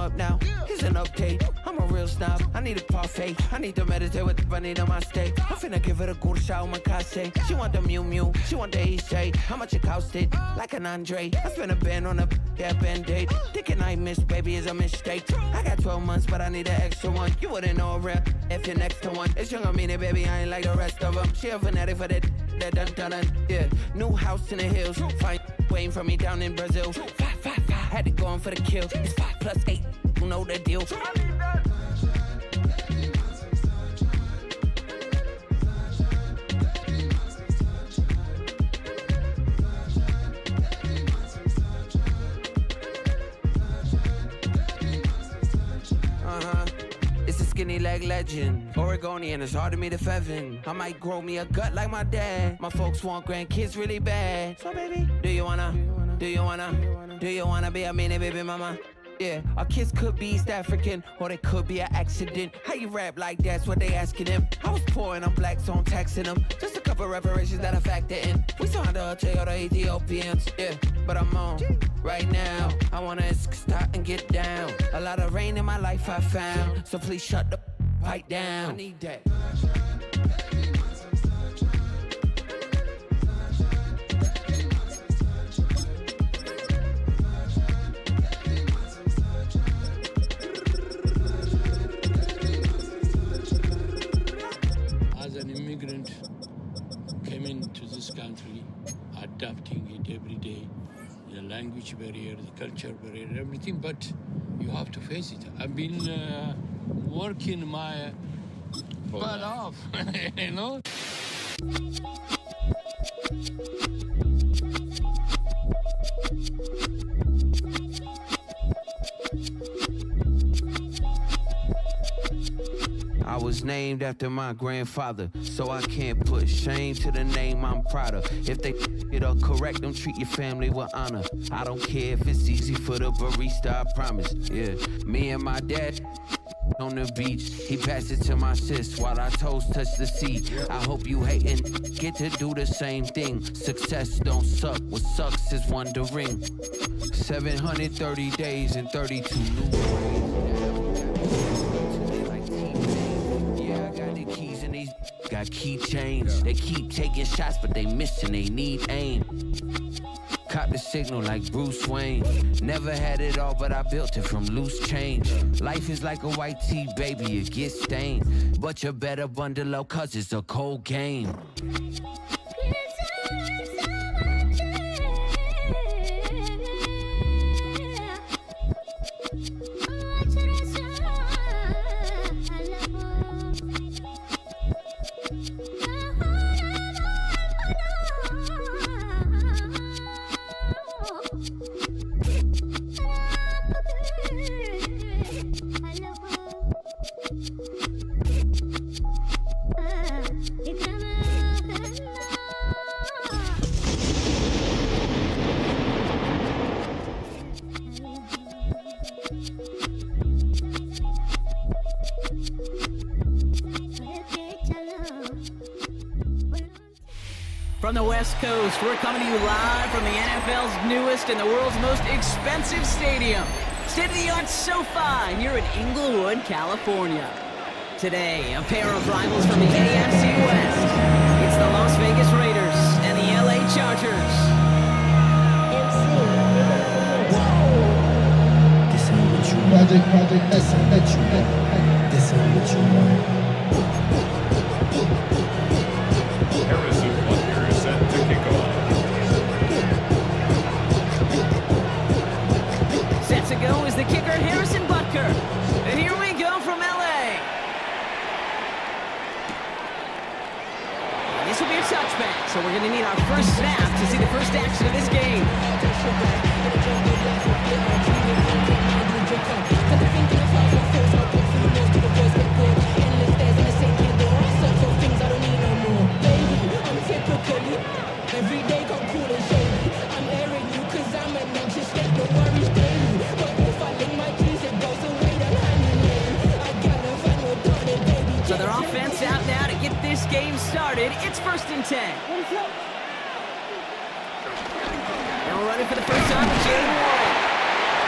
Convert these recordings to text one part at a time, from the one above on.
up now. Here's an update. I'm a real snob. I need a parfait. I need to meditate with the bunny on my steak. I'm finna give it a good shot with my case. She want the Mew Mew. She want the East. How much it costed? Like an Andre. I spent a band on a band-aid. Thinking I missed, baby, is a mistake. I got 12 months, but I need an extra one. You wouldn't know a rep if you're next to one. It's young, I mean it, baby, I ain't like the rest of them. She a fanatic for that dun. Yeah, new house in the hills. Fine, waiting for me down in Brazil. 5, had to go on for the kill. It's 5 + 8, you know the deal. Skinny leg legend, Oregonian, it's hard to meet a Fevin. I might grow me a gut like my dad. My folks want grandkids really bad. So baby, do you wanna be a mini baby mama? Yeah, our kids could be East African, or they could be an accident. How you rap like that's what they asking him. I was poor and I'm black, so I'm taxing them. Just a couple reparations that I factor in. We saw the Toyota Ethiopians, yeah, but I'm on right now. I wanna stop and get down. A lot of rain in my life I found, so please shut the pipe down. I need that. Country, adapting it every day, the language barrier, the culture barrier, everything, but you have to face it. I've been working my butt off, you know? I was named after my grandfather, so I can't put shame to the name I'm proud of. If they it up correct, don't treat your family with honor. I don't care if it's easy for the barista, I promise. Yeah, me and my dad on the beach, he passed it to my sis while our toes touch the seat. I hope you hatin' get to do the same thing. Success don't suck, what sucks is wondering. 730 days and 32 new ways. Got keychains, they keep taking shots, but they missing, they need aim. Caught the signal like Bruce Wayne. Never had it all, but I built it from loose change. Life is like a white tee, baby, it gets stained. But you better bundle up, cause it's a cold game. From the West Coast, we're coming to you live from the NFL's newest and the world's most expensive stadium, state-of-the-art SoFi here in Inglewood, California. Today, a pair of rivals from the AFC West. It's the Las Vegas Raiders and the LA Chargers. This ain't what you want. Project, this ain't what you want. This ain't what you want. Set to go is the kicker, Harrison Butker. And here we go from LA. And this will be a touchback, so we're going to need our first snap to see the first action of this game. Every day come cool and shady. I'm airing you cause I'm an anxious state. No worries daily. But if I lick my keys, it goes away. I'm hanging in. I gotta find no darling baby. So their offense out now to get this game started. It's 1st and 10. And we're running for the first time with Jalen Warren.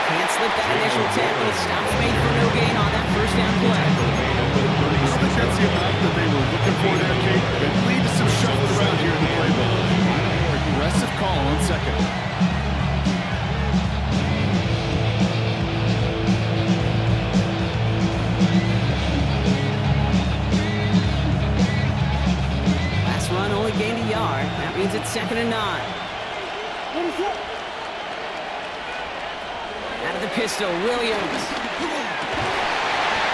Can't slip that initial tackle. Stops made for no gain on that first down play. I don't think that's the amount that they were looking for there, Kate. It leads to some shuffling around here in the playbook. Aggressive call on second. Last run only gained a yard. That means it's 2nd and 9. Out of the pistol, Williams.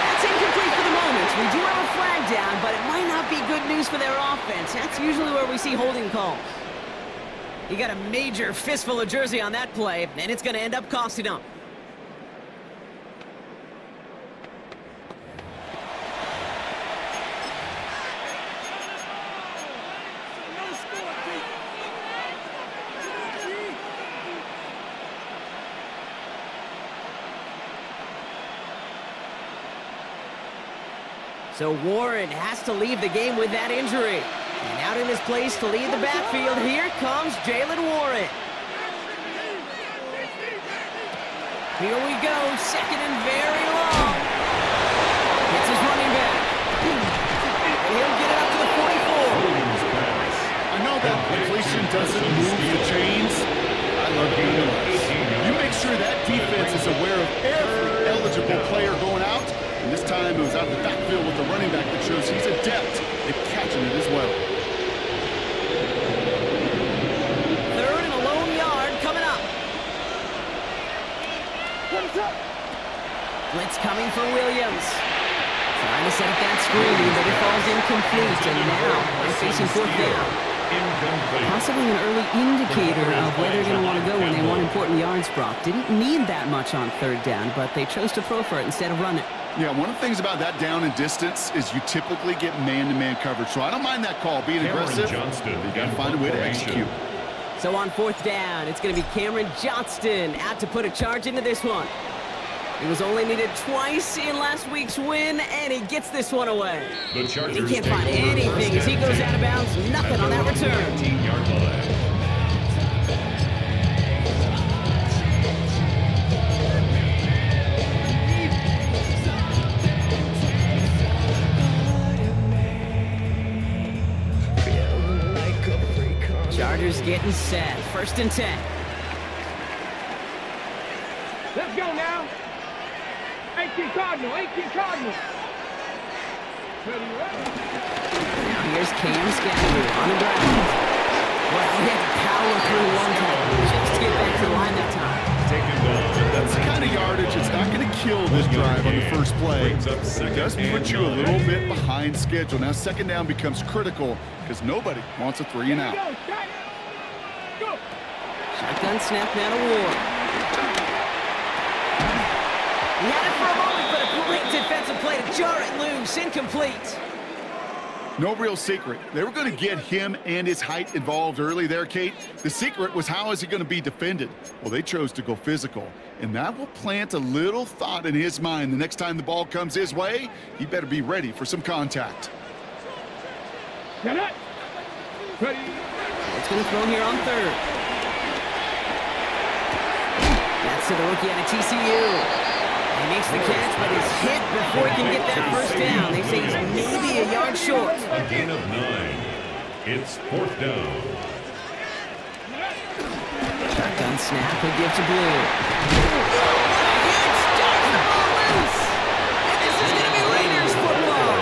That's incomplete for the moment. We do have a flag down, but it might not be good news for their offense. That's usually where we see holding calls. He got a major fistful of jersey on that play, and it's going to end up costing him. So Warren has to leave the game with that injury. And out in his place to lead the backfield, here comes Jalen Warren. Here we go, 2nd and very long. It's his running back. And he'll get it up to the 44. I know that completion doesn't move the chains. I love you nonetheless. You make sure that defense is aware of every eligible player going out. And this time it was out of the backfield with the running back that shows he's adept at catching it as well. 3rd and a lone yard coming up. Blitz coming for Williams. Trying to set up that screen, but it falls incomplete. And now they're facing 4th down. Possibly an early indicator of where they're going to want to go when they want important yards, Brock. Didn't need that much on 3rd down, but they chose to throw for it instead of run it. Yeah, one of the things about that down and distance is you typically get man-to-man coverage. So I don't mind that call, being aggressive. You got to find a way to execute. So on 4th down, it's going to be Cameron Johnston out to put a charge into this one. He was only needed twice in last week's win, and he gets this one away. And he can't find anything as he goes out of bounds. Nothing on that return. Chargers getting set. 1st and 10. Let's go now. 18 Cardinal, 18 Cardinal. Now here's Cam Scatteroo on the ground. Well, he had to power through one time just to get back to the line that time. That's the kind of yardage. It's not going to kill this drive on the first play, but it does put you a little bit behind schedule. Now 2nd down becomes critical because nobody wants a 3 and out. Shotgun snap now to Ward. He had it for a moment, but a great defensive play to jar it loose. Incomplete. No real secret. They were going to get him and his height involved early there, Kate. The secret was how is he going to be defended? Well, they chose to go physical, and that will plant a little thought in his mind. The next time the ball comes his way, he better be ready for some contact. Get it. Ready. It's going to throw here on 3rd. That's to the rookie out of TCU. He makes the catch, but is hit before he can get that 1st down. They say he's maybe a yard short. A gain of 9. It's 4th down. Shotgun snap, he'll give to Blue. Huge stop, the ball loose. And this is going to be Raiders football.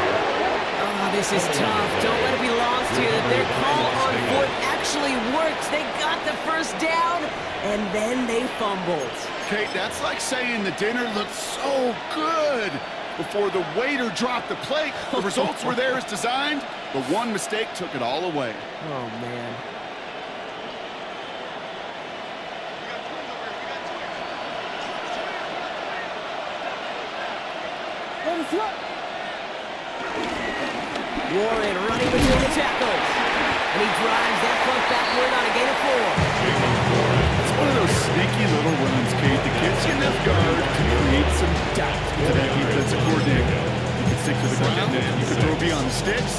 Oh, this is tough. Don't let it be lost here that their call on 4th actually works. They got the 1st down, and then they fumbled. Kate, that's like saying the dinner looked so good before the waiter dropped the plate. The results were there as designed, but one mistake took it all away. Oh, man. Warren running between the tackles. And he drives that punt backward on a gain of 4. It's one of those sneaky little runs, Kate, that gets you enough guard to create some doubt to that defensive coordinator. You can stick to the ground, you can throw beyond the sticks,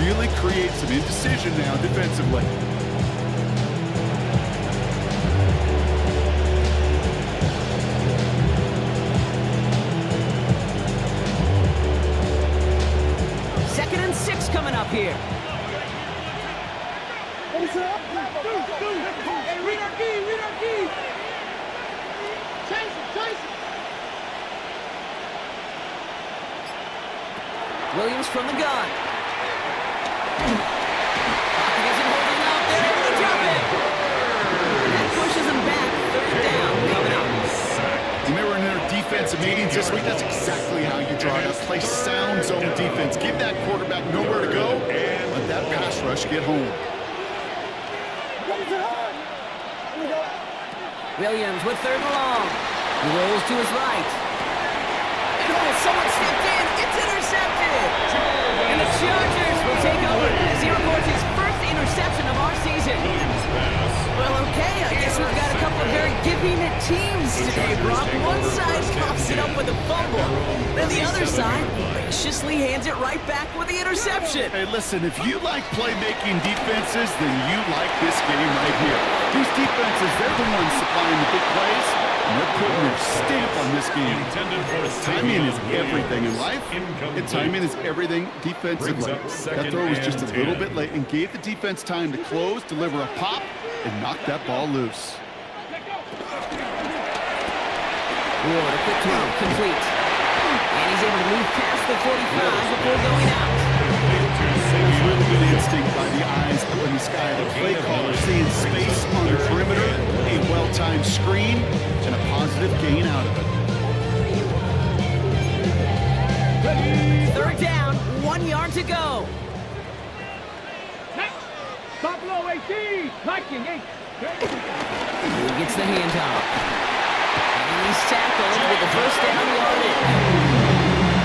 really create some indecision now defensively. Williams from the gun. Pocket isn't holding up. They're able to drop it. That pushes them back. Third down coming up. When they were in their defensive meetings this week, that's exactly how you draw it up. Play sound zone defense. Give that quarterback nowhere to go and let that pass rush get home. Williams with third and long. He rolls to his right. And someone stepped in. It's intercepted. And the Chargers will take over as he records his first interception of our season. Well, okay, I guess we've got a couple of very giving teams today, Brock. One side coughs it up with a fumble, then the other side graciously hands it right back with the interception. Hey, listen, if you like playmaking defenses, then you like this game right here. These defenses, they're the ones supplying the big plays, and they're putting their stamp on this game. Timing is everything in life, and timing is everything defensively. That throw was just a little bit late and gave the defense time to close, deliver a pop, and knock that ball loose. Ward, a quick throw, complete. And he's able to move past the 45 before going out. That's really good instinct by the eyes up in the sky. The play caller seeing space on the perimeter, a well-timed screen, and a positive gain out of it. Third down, 1 yard to go. Buffalo 18, Viking 8. He gets the handoff. And he's tackled with the first down yardage.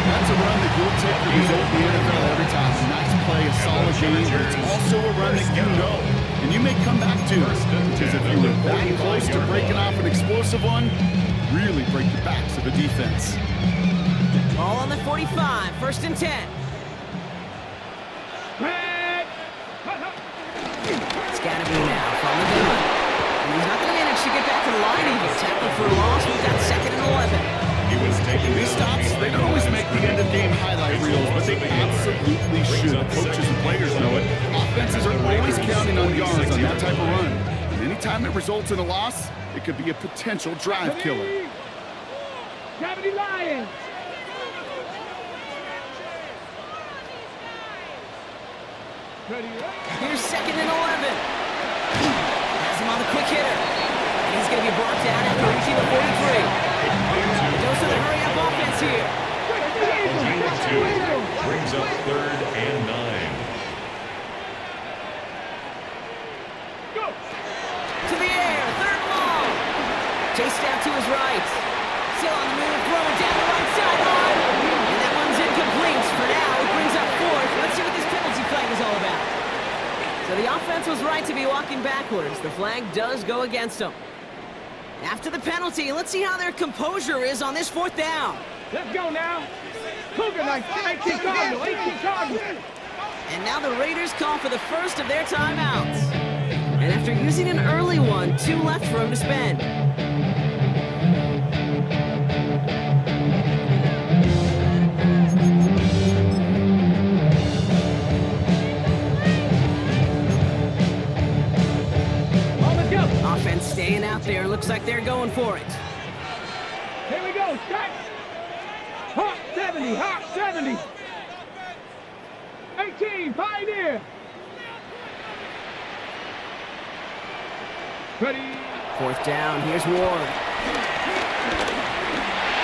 That's a run that you'll take the result in the NFL every time. A nice play, a solid game, but it's also a run that you know, and you may come back to. Because if you were that close to breaking off an explosive one, really break the backs of the defense. Ball on the 45, first and 10. It's got to be now from the gun. And he's not going to manage to get back to the line even. Tackled for a loss. We've got second and 11. These stops, they don't always make the end-of-game highlight reels, but they absolutely should. Coaches and players know it. Offenses are always counting on yards on that type of run. And anytime it results in a loss, it could be a potential drive killer. 70 Lions. Here's second and 11. Has him on the quick hitter. And he's going to be brought down after reaching the 43. Goes to the hurry-up offense here. Brings up third and 9. Go. To the air, third and long. Chased out to his right. Still on the move, throwing down the right sideline. And that one's incomplete. For now, it brings up fourth. Let's see what this penalty flag is all about. So the offense was right to be walking backwards. The flag does go against them. After the penalty, let's see how their composure is on this fourth down. Let's go now. Cougar Knights, 18 Cardinal, 18 Cardinal. And now the Raiders call for the first of their timeouts. And after using an early one, 2 left for him to spend. Offense staying out there. Looks like they're going for it. Here we go, start. Hawk 70, Hawk 70. 18, Pioneer. Ready. Fourth down, here's Ward.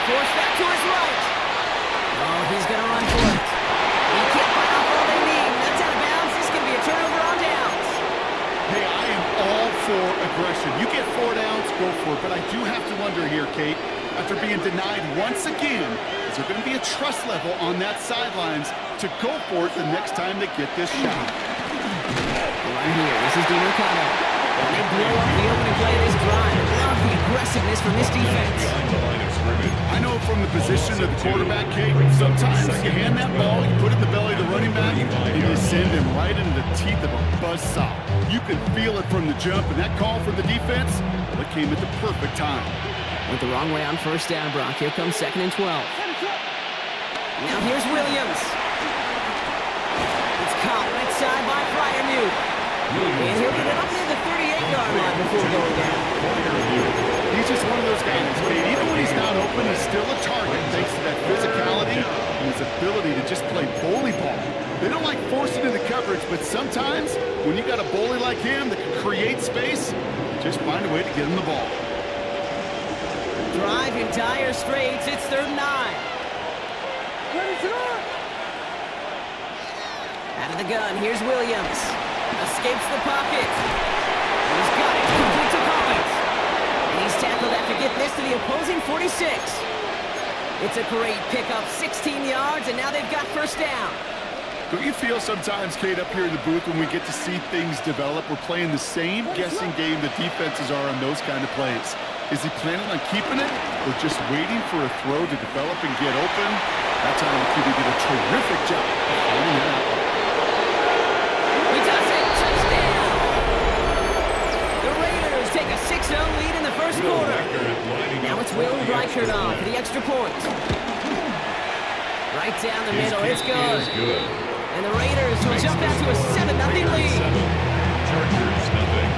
Forced back to his right. Oh, he's going to run for it. He can't find off all they need. That's out of bounds. This can be a turnover on downs. Hey, I am all for aggression. You get 4 downs, go for it. But I do have to wonder here, Kate, after being denied once again, is there going to be a trust level on that sidelines to go for it the next time they get this shot? Right here, this is DeMarcano. And they blow up the opening play of this drive. Love the aggressiveness from this defense. I know from the position of the quarterback, Kate, sometimes you hand that ball, you put it in the belly of the running back, and you send him right into the teeth of a buzzsaw. You can feel it from the jump, and that call from the defense, well, it came at the perfect time. Went the wrong way on first down, Brock. Here comes second and 12. Now here's Williams. It's caught right side by Fryermuth. And he'll get it up near the 38-yard line before going down. He's just one of those guys, Kate. Even when he's not open, he's still a target thanks to that physicality and his ability to just play bowling coverage, but sometimes when you got a bully like him that can create space, just find a way to get him the ball. Drive in dire straits. It's 3rd and 9. Out of the gun, here's Williams. Escapes the pocket. He's got it. Complete to Collins. And he's tackled after getting this to the opposing 46. It's a great pickup, 16 yards, and now they've got 1st down. Don't you feel sometimes, Kate, up here in the booth when we get to see things develop, we're playing the same guessing game the defenses are on those kind of plays? Is he planning on keeping it or just waiting for a throw to develop and get open? That time the QB did a terrific job of finding it out. He does it! Touchdown! The Raiders take a 6-0 lead in the 1st quarter. Now it's Will Reichert on for the extra point. Right down the middle, it's good. And the Raiders will jump out to a 7-0 lead. Chargers nothing.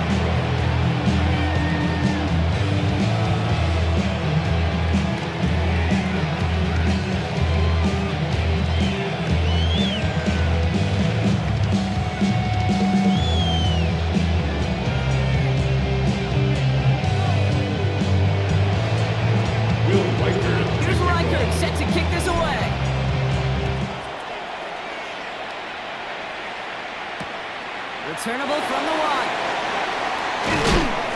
Here's Reichert set to kick this away. Returnable from the 1.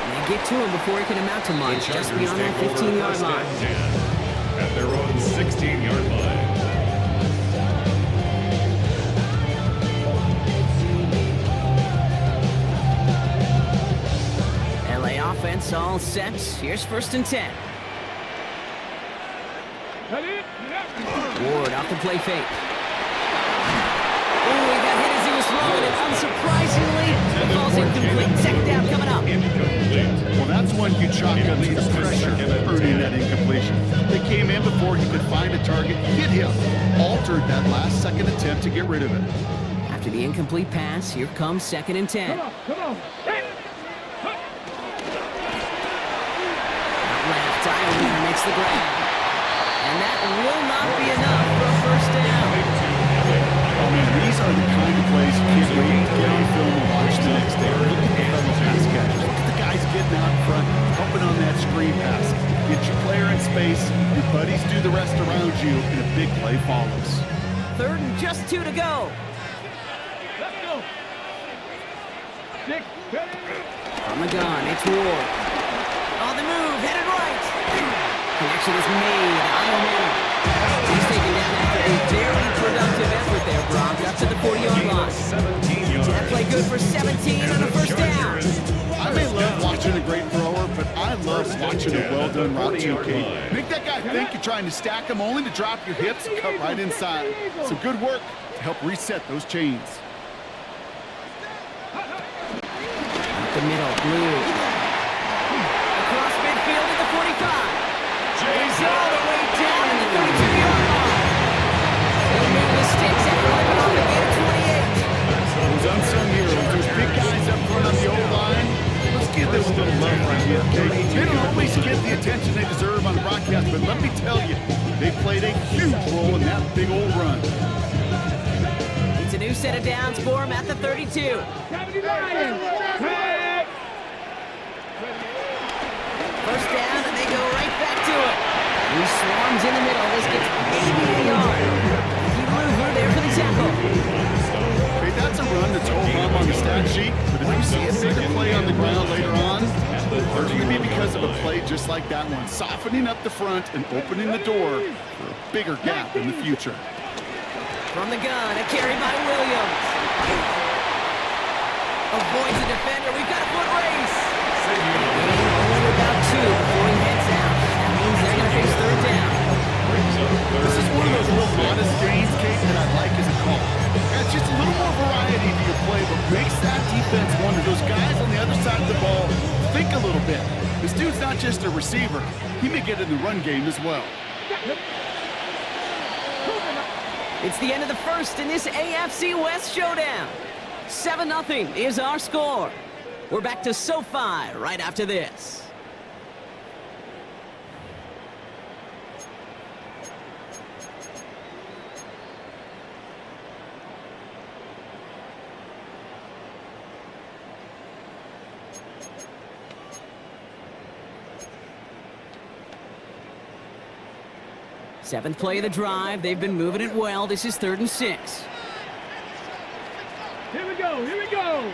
They get to him before he can amount to much, just beyond that 15-yard line. At their own 16-yard line. LA offense all set. Here's 1st and 10. Ward off the play fake. Oh, he got hit as he was throwing it. Unsurprisingly, the ball's incomplete. 2nd down coming up. Well, that's one you chalk up to the pressure earning that incompletion. They came in before he could find a target, hit him, altered that last-second attempt to get rid of it. After the incomplete pass, here comes 2nd and 10. Come on. Out left, Iowine makes the grab. And that will not be enough for a 1st down. Oh, man, these are the kind of plays you can't wait to get on film and watch the next day. Look at the fellow pass catchers. Look at the guys getting out in front, helping on that screen pass. Get your player in space, your buddies do the rest around you, and a big play follows. 3rd and just 2 to go. Let's go. 6, ready. From the gun, it's Ward. On the move, headed right. Connection is made. Iowine. He's taken down after a very productive effort there, Brock, up to the 40-yard line. That play good for 17 on a 1st down. I may love watching a great thrower, but I love watching a well-done route too, Kate. Make that guy think you're trying to stack him only to drop your hips and cut right inside. Some good work to help reset those chains. Up the middle, Blue. Across midfield at the 45. He's all the way down in the 32-yard line. They'll move the sticks after ripping off the gate at 28. Those unsung heroes, those big guys up front on the O-line, let's give them a little love right here, okay? They don't always get the attention they deserve on the broadcast, but let me tell you, they played a huge role in that big old run. It's a new set of downs for him at the 32. 1st down, and they go right back to it. He swarms in the middle. This gets maybe a yard. He Luver there for the tackle. Okay, that's a run that's all run on the stat sheet, but if you see a bigger play on the ground later on, it's going to be because of a play just like that one, softening up the front and opening the door for a bigger gap in the future. From the gun, a carry by Williams. Avoids the defender. We've got a foot race. Only about 2 before he heads out. That means they're going to face 3rd down. This is one of those real modest gains, Kate, that I like as a call. It's just a little more variety to your play, but makes that defense wonder. Those guys on the other side of the ball think a little bit. This dude's not just a receiver. He may get in the run game as well. It's the end of the 1st in this AFC West showdown. 7-0 is our score. We're back to SoFi right after this. 7th play of the drive. They've been moving it well. This is 3rd and 6. Here we go, here we go.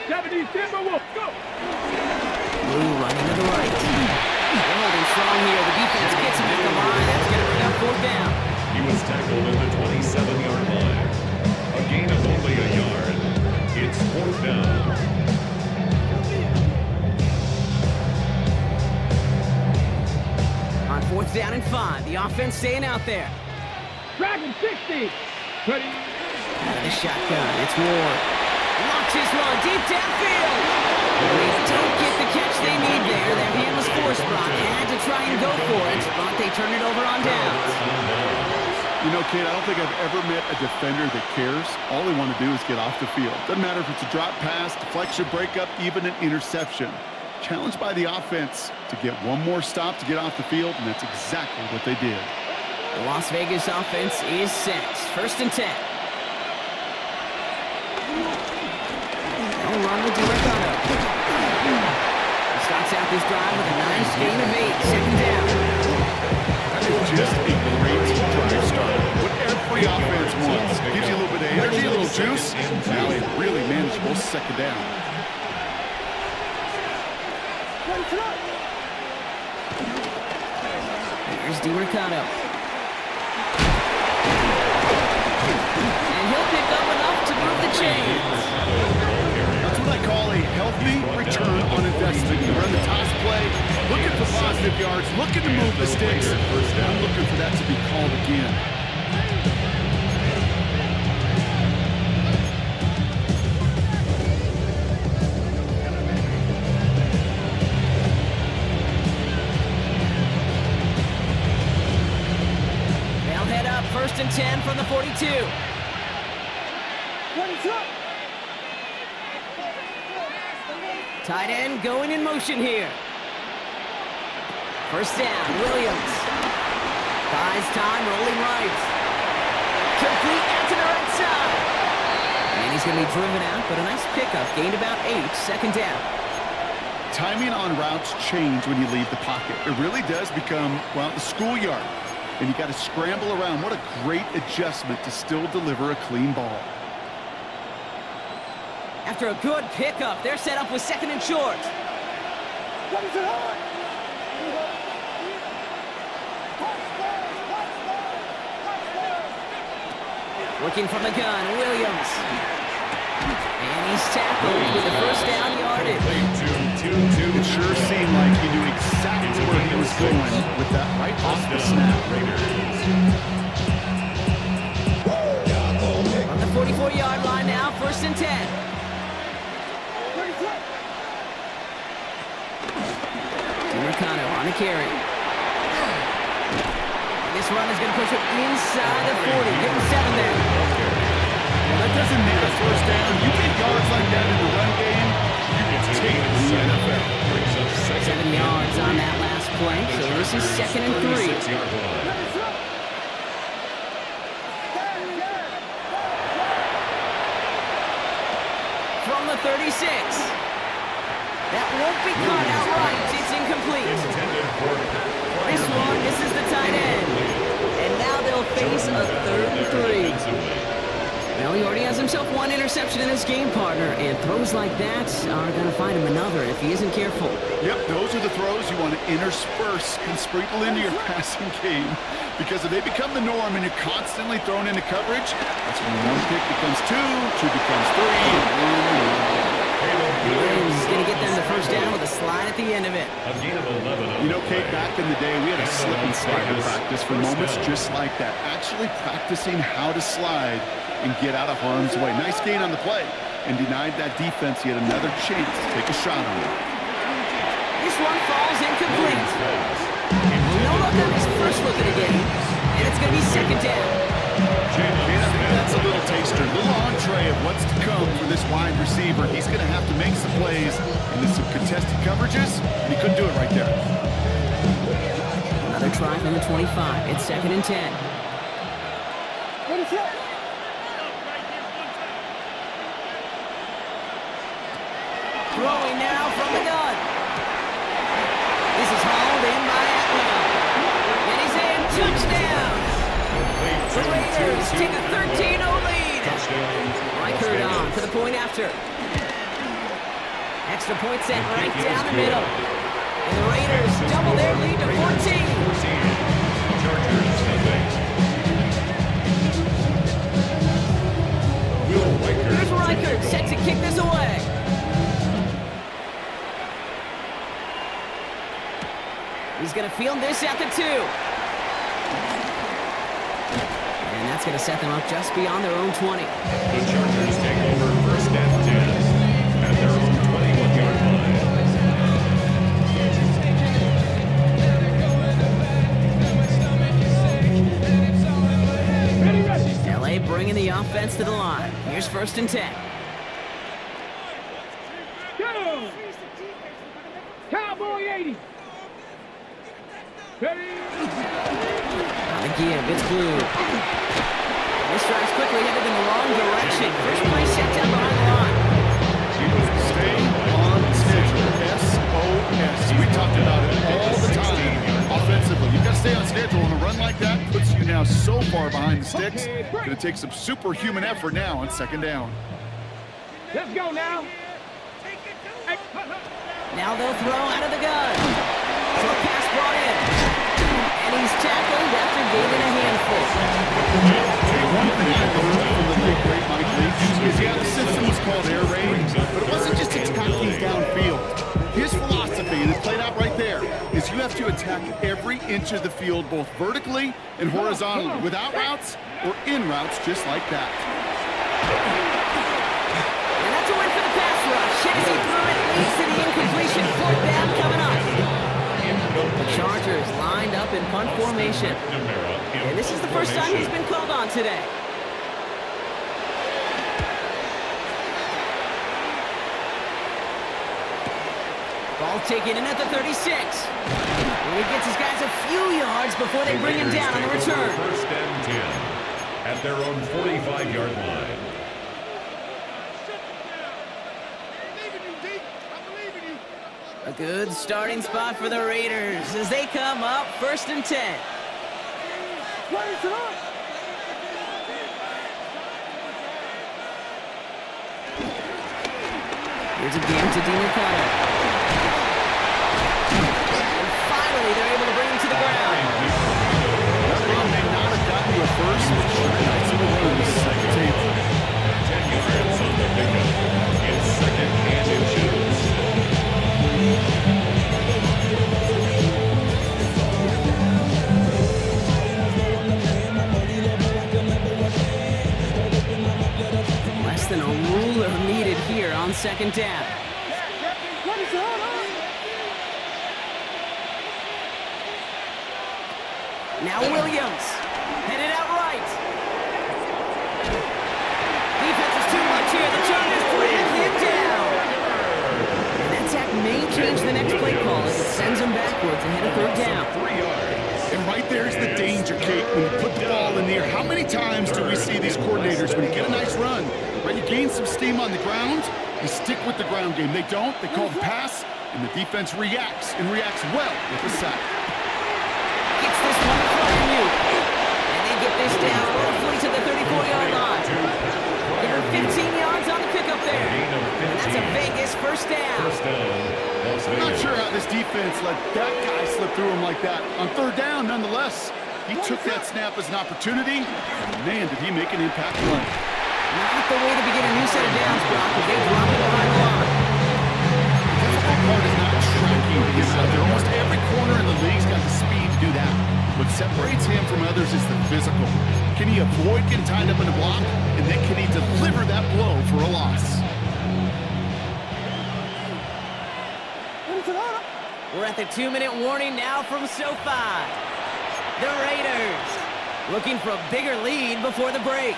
70 Timberwolves, go. Blue running to the right. They're holding strong here. The defense gets him at the line. That's going to bring up 4th down. He was tackled at the 27-yard line. A gain of only a yard. It's 4th down. On 4th down and 5, the offense staying out there. Dragon 60. Ready. Out of the shotgun, it's Ward. Locks his run deep downfield. They don't get the catch they need there. Their hand was forced. Brock had to try and go for it, but they turn it over on downs. You know, Kate, I don't think I've ever met a defender that cares. All they want to do is get off the field. Doesn't matter if it's a drop pass, deflection, breakup, even an interception. Challenged by the offense to get one more stop to get off the field, and that's exactly what they did. The Las Vegas offense is set. 1st and 10. They'll run with D'Mercado. He starts out this drive with a nice gain of 8. 2nd down. That is just a great drive start. What every offense wants. Gives you a little bit of energy, a little juice. Now a really manageable 2nd down. Here's D'Mercado. And he'll pick up enough to move the chains. That's what I call a healthy return on investment. You run the toss play, looking for positive yards, looking to move the sticks. I'm looking for that to be called again. They'll head up 1st and 10 from the 42. Tight end going in motion here. 1st down, Williams. Buys time, rolling right. Complete out to the right side. And he's going to be driven out, but a nice pickup. Gained about 8, 2nd down. Timing on routes change when you leave the pocket. It really does become, well, the schoolyard. And you got to scramble around. What a great adjustment to still deliver a clean ball. After a good pickup, they're set up with 2nd and short. Looking from the gun, Williams. And he's tackled with the 1st down yardage. It sure seemed like he knew exactly where he was going with that right off the snap. On the 44-yard line now, 1st and 10. D'Mercado on the carry. This run is going to push it inside the 40. Give him 7 there. Well, that doesn't mean a 1st down. You get yards like that in the run game, you can take it in the NFL. 7 yards on that last play, so this is 2nd and 3. From the 36. That won't be caught outright. It's incomplete. This one, this is the tight end. And now they'll face a 3rd and 3. Well, he already has himself 1 interception in his game, partner, and throws like that are going to find him another if he isn't careful. Yep, those are the throws you want to intersperse and sprinkle into your passing game, because if they become the norm and you're constantly thrown into coverage, that's when 1 pick becomes 2, 2 becomes 3, and 1. Williams is going to get them the 1st down with a slide at the end of it. You know, Kate, back in the day, we had a slip and slide practice for moments just like that. Actually practicing how to slide and get out of harm's way. Nice gain on the play, and denied that defense yet another chance to take a shot on it. This one falls incomplete. No look on his first look at the game, and it's going to be 2nd down. That's a little taster, a little entree of what's to come for this wide receiver. He's going to have to make some plays into some contested coverages, and he couldn't do it right there. Another try from the 25. It's 2nd and 10. Throwing now from the gun. This is hauled in by Atwell. And he's in. Touchdown! The Raiders take a 13-0 lead. Reichert on for the point after. Extra point set right down the middle. And the Raiders double their lead to 14. Here's Reichert set to kick this away. He's going to field this at the 2. And that's going to set them up just beyond their own 20. The Chargers take over first and 10 at their own 21-yard line. LA bringing the offense to the line. Here's first and 10. Go! Cowboy 80. Ready? On the give, it's Blue. This drive's quickly headed in the wrong direction. First play set down behind the line. Stay on schedule. SOS. We talked about it all the time. Offensively, you've got to stay on schedule, and a run like that puts you now so far behind the sticks. Going to take some superhuman effort now on second down. Let's go now. Now they'll throw out of the gun. Short pass brought in. And he's tackled after gaining a handful. One thing I learned from the late great Mike Leach is, yeah, the system was called air raid, but it wasn't just attacking downfield. His philosophy, and it played out right there, is you have to attack every inch of the field, both vertically and horizontally, without routes or in routes, just like that. And that's a win for the pass rush. As he threw it, leads to the incompletion. Fourth down coming up. The Chargers lined up in punt formation. And this is the first time he's been called on today. Ball taken in at the 36. And he gets his guys a few yards before they bring him down on the return. First and 10 at their own 45-yard line. A good starting spot for the Raiders as they come up first and 10. Here's a game to DeMarcado. And finally, they're able to bring him to the ground. That run may not have gotten you a first, but sure enough, it was second table. 10 yards on the pickup. It's second and inches. Less than a ruler needed here on second down. Now Williams, headed out right. Defense is too much here. The Chargers bring him down. And that sack may change the next play call as it sends him backwards ahead of third down. 3 yards. And right there's the danger, Kate, when you put the ball in the air. How many times do we see these coordinators, when you get a nice run, right, you gain some steam on the ground, you stick with the ground game. They don't. They call the pass, and the defense reacts, and reacts well with the sack. Gets this one in front of you. And they get this down roughly to the 34-yard line. Give her 15 yards on the pickup there. And that's a Vegas first down. First down. I'm not sure how this defense let that guy slip through him like that. On third down, nonetheless, he took that snap as an opportunity, and man, did he make an impact run. Not the way to begin a new set of downs, Brock, as they drop it behind the line. The difficult part is not tracking him out there. Almost every corner in the league's got the speed to do that. What separates him from others is the physical. Can he avoid getting tied up in a block, and then can he deliver that blow for a loss? We're at the 2-minute warning now from SoFi. The Raiders looking for a bigger lead before the break.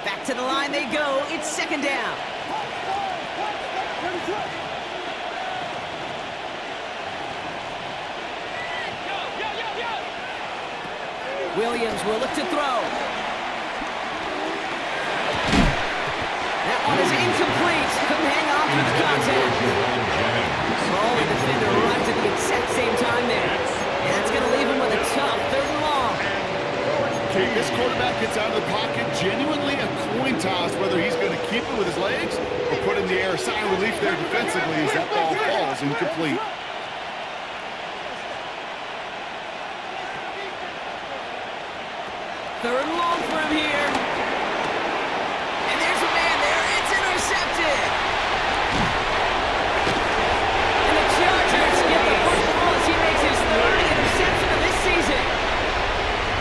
Back to the line they go. It's second down. Williams will look to throw. That one is incomplete. Couldn't hang on through the contact. Ball and defender arrives at the exact same time there. And that's going to leave him with a tough 3rd and long. Okay, this quarterback gets out of the pocket, genuinely a coin toss whether he's going to keep it with his legs or put it in the air. A sign of relief there defensively as that ball falls incomplete. Third and long for him here. And there's a man there. It's intercepted. And the Chargers get the football as he makes his 3rd interception of this season.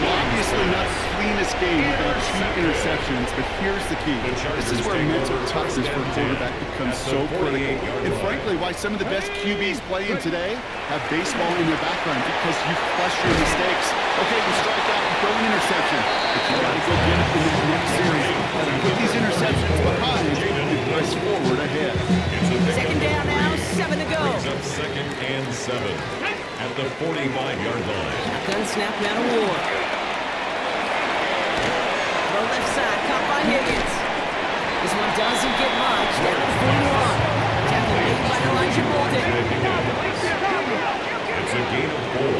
Well, obviously not the cleanest game without 2 interceptions, but here's the key. This is where mental toughness for a quarterback becomes so critical. And frankly, why some of the best QBs playing today have baseball in their background, because you flush your mistakes. Okay, you strike out and throw an interception, but you got to go get it in the next series. Got to put these interceptions behind and press forward ahead. 2nd down now, 7 to go. Brings up 2nd and 7 at the 45-yard line. Gun snap out of war. The left side, caught by Higgins. This one doesn't get much. Down to 41. Tackle made by Elijah Bolden. It's a gain of 4.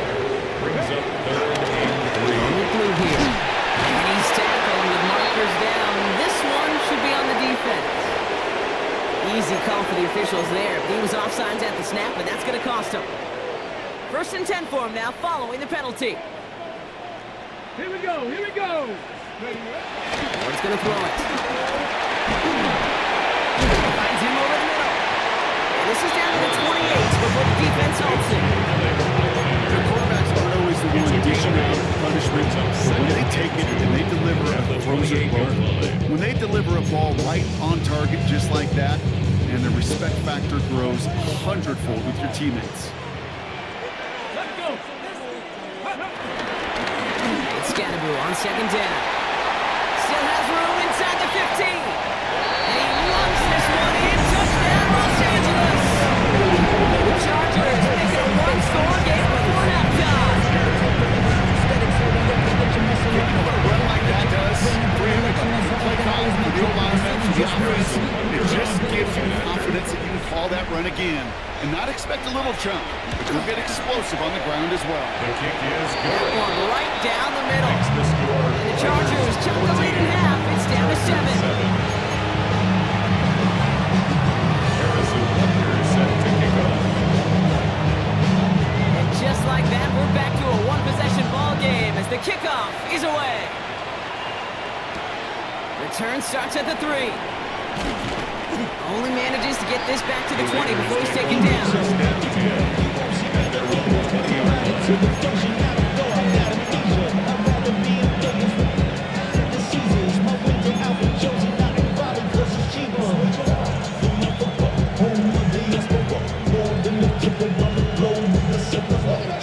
Brings up 3rd and 3. On the blue here. And he's tackled with markers down. This one should be on the defense. Easy call for the officials there. He was offsides at the snap, and that's going to cost him. 1st and 10 for him now, following the penalty. Here we go, here we go. Ward's going to throw it. Finds him over the middle. And this is down to the 28 before the defense holds it. The quarterbacks aren't always the one dishing out punishment. When they take it and they deliver a frozen ball, when they deliver a ball right on target just like that, and the respect factor grows 100-fold with your teammates. Let's go. It's Scannaboo on 2nd down. Still has room inside the 15. And he runs this one in. Touchdown, Los Angeles. The Chargers make it a 1-score game before halftime. You know what a run like that does? For him to play college for the O-lineman, for the offense, it just gives you confidence that you can call that run again and not expect a little chunk, but you'll get explosive on the ground as well. The kick is That good. one right down the middle. Makes the score. And the Chargers chunk the lead in half. It's down to 7. Harrison Butker is set to kick off. And just like that, we're back to a 1-possession ball game as the kickoff is away. Return starts at the 3. Only manages to get this back to the 20 before he's taken down.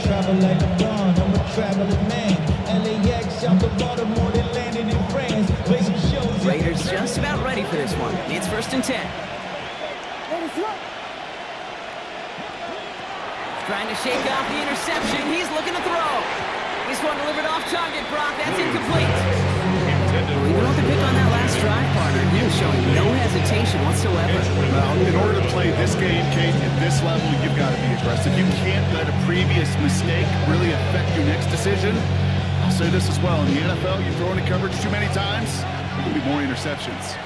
Travel like a bond, I'm a traveling man. LAX out to Baltimore, then landing in France. Play some shows. Raiders just about ready for this one. It's 1st and 10. Trying to shake off the interception. He's looking to throw. This one delivered off target, Brock. That's incomplete. Even with the pick on that last drive, partner, he was showing no hesitation whatsoever. Well, in order to play this game, Kate, at this level, you've got to be aggressive. You can't let a previous mistake really affect your next decision. I'll say this as well. In the NFL, you throw into coverage too many times, there will be more interceptions.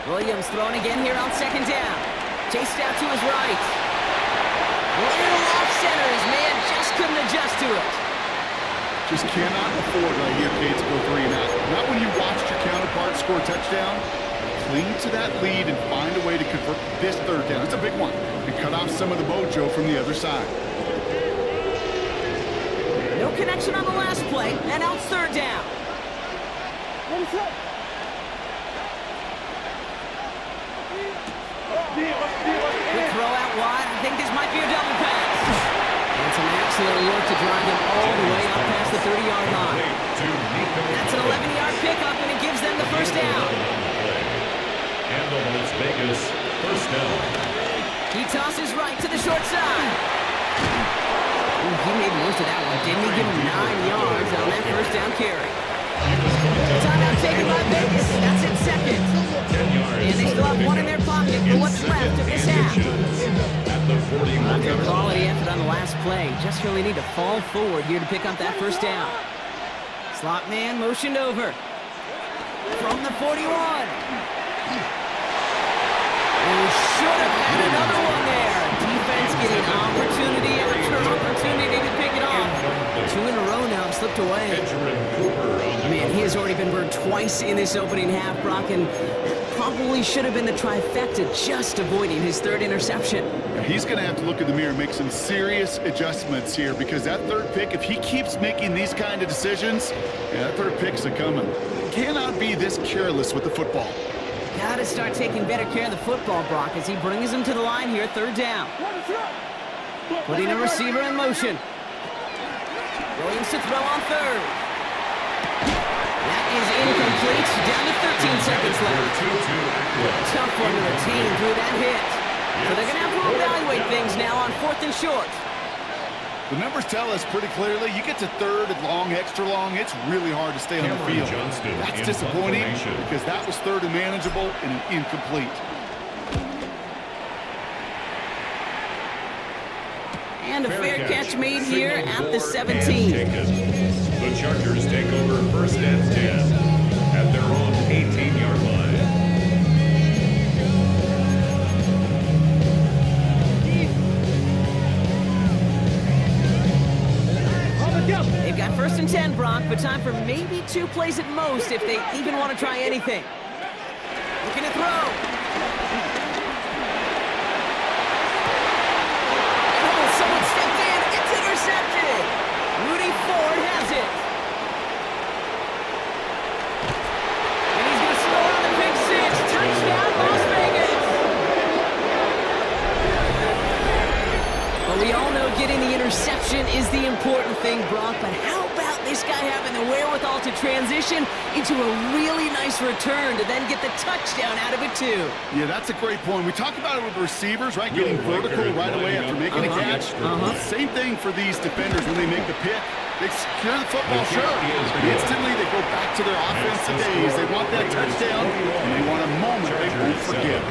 Williams throwing again here on 2nd down. Chased out to his right. Little off center. His man just couldn't adjust to it. Just cannot afford right here, Kate, to go 3 and out. Not when you watched your counterpart score a touchdown. Cling to that lead and find a way to convert this 3rd down. It's a big one. And cut off some of the mojo from the other side. No connection on the last play, and now it's 3rd down. Quick throw out wide. I think this might be a double pass. And it's an excellent look to drive him all the way up past the 30-yard line. That's an 11-yard pickup, and it gives them the 1st down. And the Las Vegas 1st down. He tosses right to the short side. Ooh, he made most of that one, didn't he? Give him 9 yards on that 1st down carry. Timeout taken by Vegas. That's it, second. 10 yards. And they still have one in their pocket for what's left of this half. At the 41-yard Quality line. effort on the last play. Just really need to fall forward here to pick up that first down. Slot man motioned over. From the 41. We should have had another one there. Defense getting opportunity after opportunity to pick it off. 2 in a row now, slipped away. Man, he has already been burned twice in this opening half, Brock, and probably should have been the trifecta, just avoiding his third interception. He's going to have to look in the mirror and make some serious adjustments here, because that third pick, if he keeps making these kind of decisions, that third pick's a-coming. Cannot be this careless with the football. Got to start taking better care of the football, Brock, as he brings him to the line here, third down. Putting a receiver in motion. Williams to throw on third. That is incomplete. Down to 13 seconds left. Tough one to retain through that hit. So they're going to have to evaluate things now on 4th and short. The numbers tell us pretty clearly, you get to third and long, extra long, it's really hard to stay on the field. That's disappointing because that was third and manageable and an incomplete. And a fair catch made here at the 17. The Chargers take over first and 10 at their own 18-yard line. They've got first and 10, Brock, but time for maybe 2 plays at most if they even want to try anything. Looking to throw. Oh, someone stepped in. It's intercepted. Rudy Ford has it. And he's going to score on the big 6. Touchdown, Las Vegas. Well, we all know getting the interception is the important thing, Brock, but how about this guy having the wherewithal to transition into a really nice return to then get the touchdown out of it, too? Yeah, that's a great point. We talk about it with receivers, right? Getting vertical right away after making a catch. Same thing for these defenders when they make the pick. They secure the football, sure, but instantly they go back to their offensive days. They want that touchdown, and they want a moment they won't forget.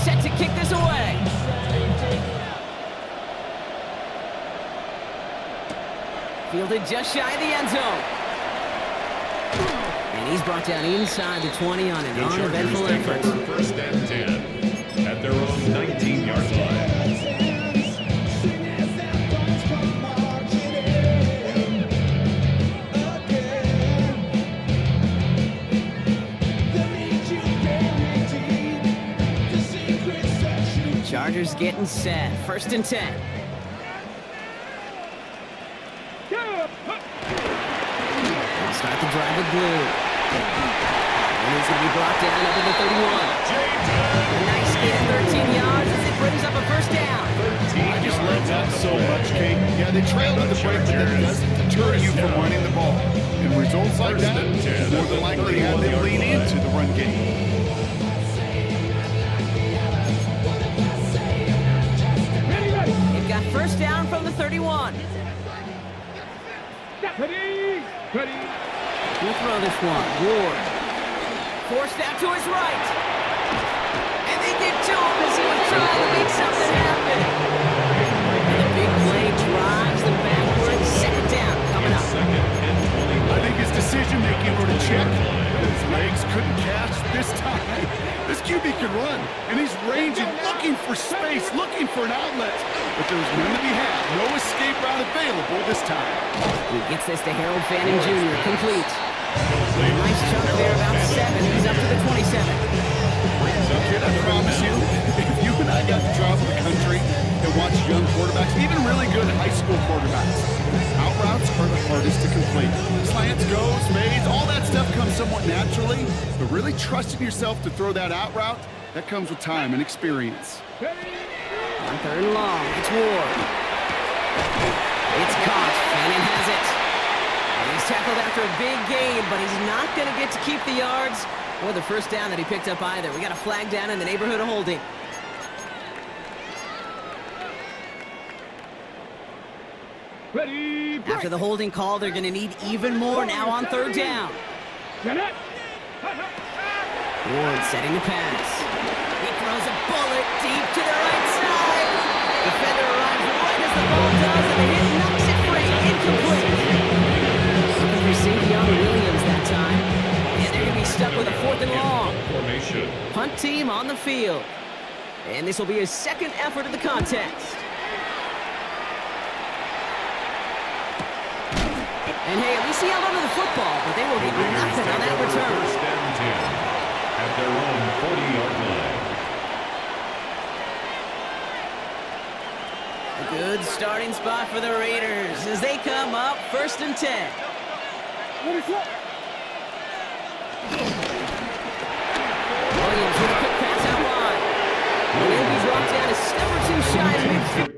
Set to kick this away. Fielded just shy of the end zone. And he's brought down inside the 20 on an uneventful effort. First and 10 at their own 19-yard line. Chargers getting set. First and 10. They'll start the drive with blue. And he's going to be brought down up to the 31. A nice gain of 13 yards as it brings up a first down. I just love that so much, Kate. Yeah, they trailed at the break, but that doesn't deter you from running the ball. And results like that more than likely have them lean into the run game. Got first down from the 31. Ready. He'll throw this one. Ward. Forced out to his right. And they get to him as he was trying to make something happen. And the big play drives them backwards. Second down coming up. I think his decision-making were to check, but his legs couldn't catch this time. This QB can run, and he's ranging, looking for space, looking for an outlet. But there's none to be had. No escape route available this time. He gets this to Harold Fanning Jr. Complete. Nice chunk there, about 7. He's up to the 27. Kid, I promise you, if you and I got to travel the country and watch young quarterbacks, even really good high school quarterbacks, out routes are the hardest to complete. Slants, goes, fades, all that stuff comes somewhat naturally, but really trusting yourself to throw that out route, that comes with time and experience. On third and long, it's Ward. It's caught. Fannin has it. And he's tackled after a big gain, but he's not going to get to keep the yards or the first down that he picked up either. We got a flag down in the neighborhood of holding. Ready, break. After the holding call, they're going to need even more now on third down. Get it. Ward setting the pass. He throws a bullet deep to the right side. Defender arrives right as the ball does, and the hit knocks it free. Incomplete. Looking for Savion Williams that time. And they're going to be stuck with a fourth and long. Formation. Punt team on the field. And this will be his second effort of the contest. And hey, at least he held onto the football, but they will get nothing on that return. First and 10 at their own 40-yard line. A good starting spot for the Raiders as they come up first and 10. Williams with a quick pass out wide. And he'll be brought down a step or two shy of midfield.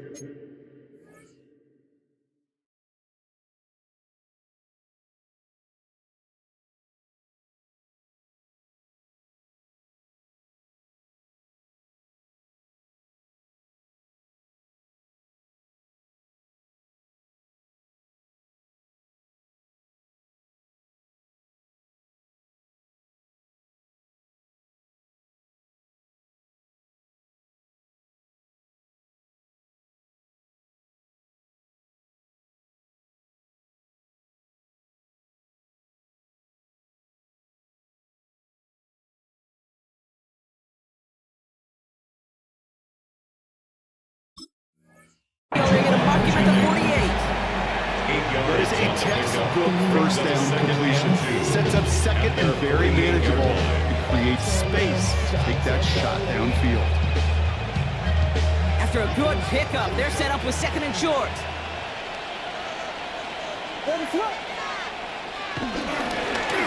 They're going to mark him at the 48. That is a textbook first down completion. Sets up second and very manageable. It creates space to take that shot downfield. After a good pickup, they're set up with second and short.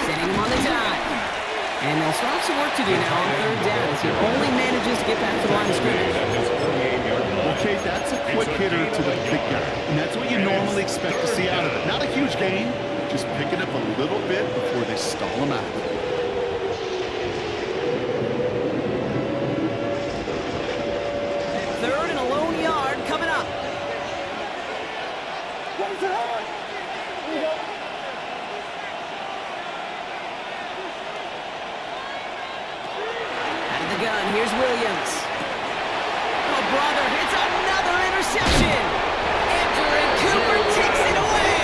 Sending him on the dive. And they'll still have some work to do now on third down as he only manages to get back to the line of scrimmage. Okay, that's a quick hitter to the big guy. And that's what you normally expect to see out of it. Not a huge gain, just picking up a little bit before they stall him out. Third and a lone yard coming up. Out of the gun, here's Williams. Oh, brother, it's another interception. Andrew Cooper takes it away.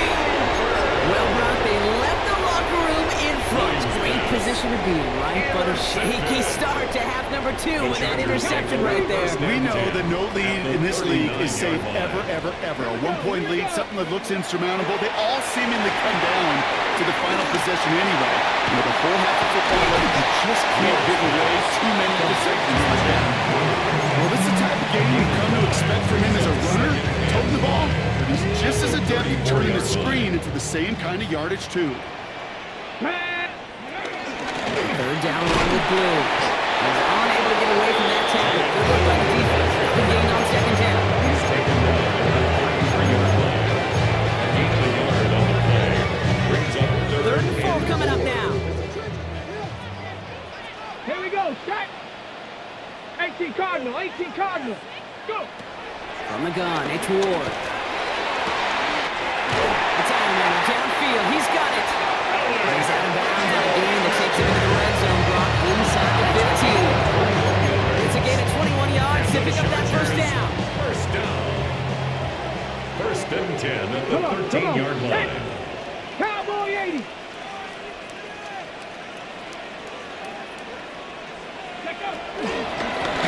Well, Brock, they left the locker room in front. Great position to be in, right? But a shaky start to half number 2 with that interception right there. We know that no lead in this league is safe ever, ever, ever. A one-point lead, something that looks insurmountable. They all seemingly come down to the final possession anyway. With a whole half of football left, you just can't give away too many possessions like that. Well, this is the type of game you've come to expect from him as a runner, toting the ball, but he's just as adept at turning the screen into the same kind of yardage, too. Third down along with Blue. He's unable to get away from that tackle. Good work by the defense. Good gain on second down. He's taken down at the 33-yard line. A gain of a yard on the play. Brings up Third and 4 coming up now. Here we go. Set. 18 Cardinal. 18 Cardinal. Go. From the gun, it's Ward. It's Ironman downfield. He's got it. He's out of bounds on a gain that takes him into the red zone block inside the 15. It's a gain of 21 yards to pick up that first down. First down. First and 10 at the 13-yard line. Cowboy 80.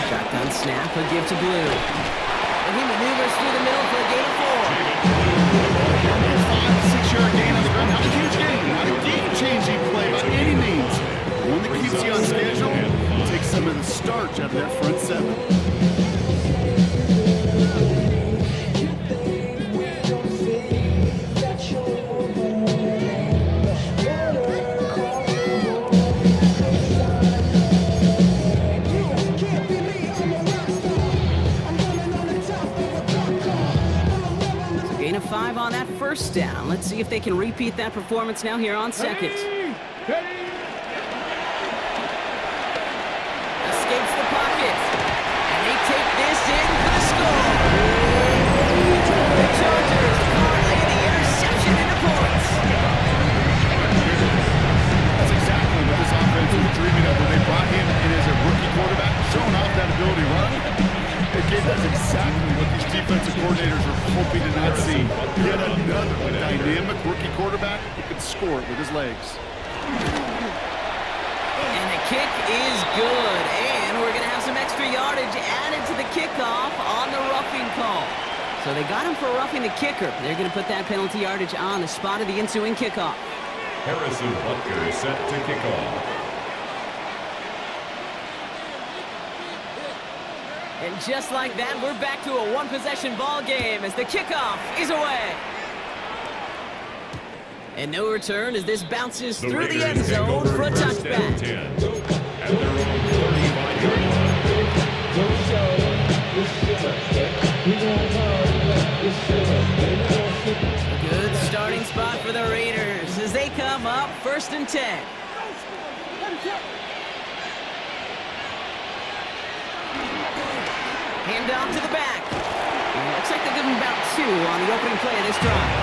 Shotgun snap, he'll give to Blue. And he maneuvers through the middle for a gain of 4. 5-6 yard gain on the ground. Not a huge gain. Not a game-changing play by any means. One that keeps you on schedule and takes some of the starch out of that front seven. first down. Let's see if they can repeat that performance now here on second. Escapes the pocket. And they take this in for the score. The Chargers parlay the interception into points. That's exactly what this offense was dreaming of when they brought him in as a rookie quarterback, showing off that ability to run. Again, that's exactly what these defensive coordinators are hoping to not see. Yet another dynamic rookie quarterback who can score it with his legs. And the kick is good. And we're going to have some extra yardage added to the kickoff on the roughing call. So they got him for roughing the kicker. They're going to put that penalty yardage on the spot of the ensuing kickoff. Harrison Butker set to kick off. And just like that, we're back to a one-possession ball game as the kickoff is away. And no return as this bounces through the end zone for a touchback. At their own 35-yard line. Good starting spot for the Raiders as they come up 1st and 10. Hand off to the back. Looks like they give him about 2 on the opening play of this drive.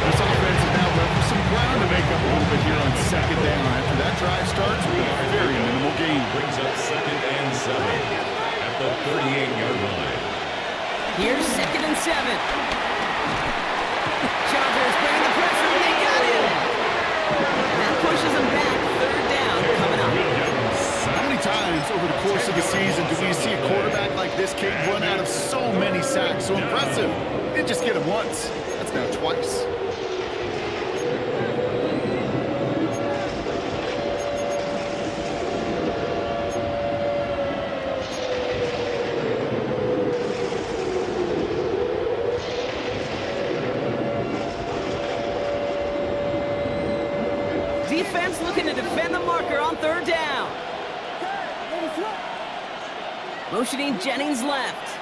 This offense is now left with some ground to make up a little bit here on second down. After that drive starts with a very minimal gain. Brings up 2nd and 7 at the 38-yard line. Here's 2nd and 7. Chargers bringing the pressure. They got him. And that pushes them back. 3rd down coming up. How many times over the course of the season do we see a quarterback like this kid run out of so many sacks? So impressive. They didn't just get him once. That's now twice. Defense looking to defend the marker on 3rd down. Motioning Jennings left.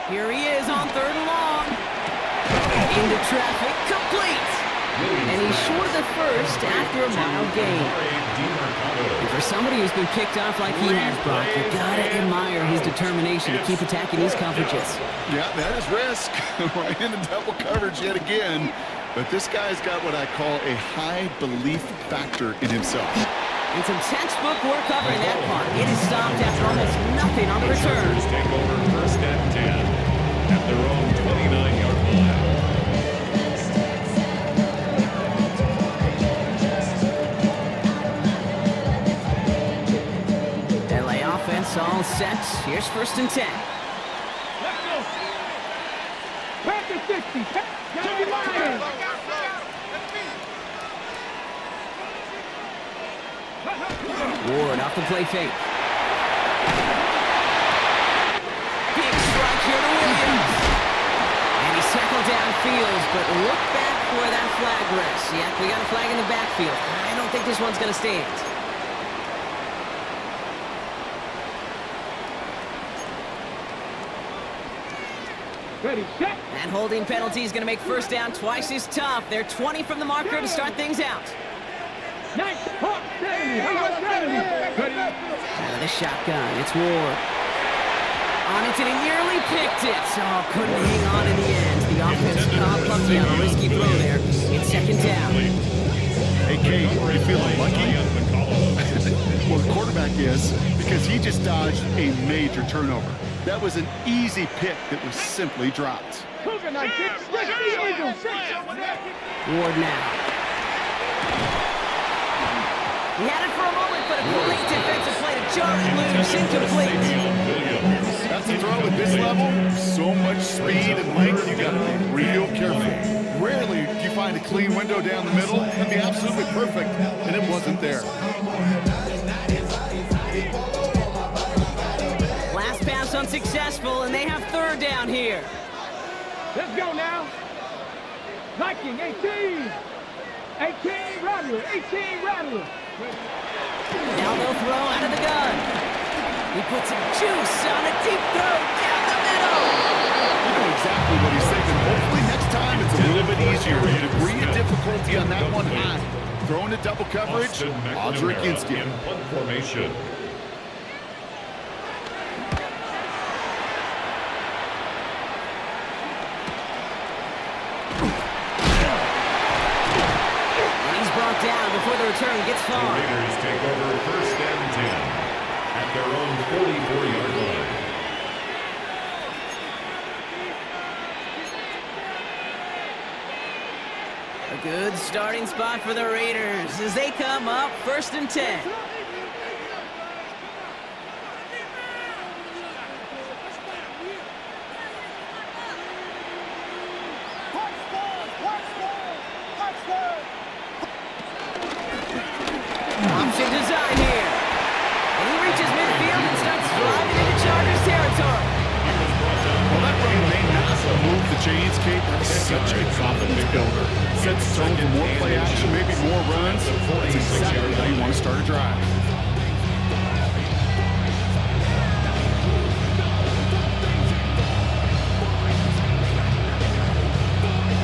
Here he is on 3rd and long. Into traffic, complete. And he's short of the first after a mild gain. And for somebody who's been picked off like he has, Brock, you gotta admire his determination to keep attacking these coverages. Yeah, that is risk. We're in the double coverage yet again. But this guy's got what I call a high belief factor in himself. And some textbook work covering that part. It is stopped after almost nothing on the return. Take over 1st and 10 at their own 29-yard line. LA offense all set. Here's 1st and 10. Let's go. Back to 60. Gotta be lying. Ward off the play fake. Big strike here to Williams. And he's tackled downfield, but look back where that flag rests. Yeah, we got a flag in the backfield. I don't think this one's going to stand. Ready, set. That holding penalty is going to make 1st down twice as tough. They're 20 from the marker to start things out. Nice. Hawk 70. Hawk 70. Ready. Out of the shotgun, it's Ward. On it, and he nearly picked it. Oh, couldn't hang on in the end. The offense caught lucky on a risky throw there. It's 2nd down. Hey, Kate, you feeling lucky? Well, the quarterback is, because he just dodged a major turnover. That was an easy pick that was simply dropped. Cougar night. Stretch the eagle. Ward now. He had it for a moment, but a great defensive play to jar it loose, incomplete. That's a throw at this level. So much speed and length, you got to be real careful. Rarely do you find a clean window down the middle. It'd be absolutely perfect, and it wasn't there. Last pass unsuccessful, and they have 3rd down here. Let's go now. Viking 18. 18 Rattler. 18 Rattler. Now they'll throw out of the gun. He puts some juice on a deep throw down the middle. You know exactly what he's thinking. Hopefully next time it's a little bit easier. The degree of difficulty on that one high. Throwing a double coverage, odds are against you. In punt formation. He's brought down before the return gets The far. Raiders take over 1st and 10 at their own 44-yard line. A good starting spot for the Raiders as they come up 1st and 10. Option design here. And he reaches midfield and starts driving into Chargers territory. Well, that run may not move the chains, Kate. That's such a confidence builder. Sets the tone for more play action, maybe more runs. That's exactly how you want to start a drive.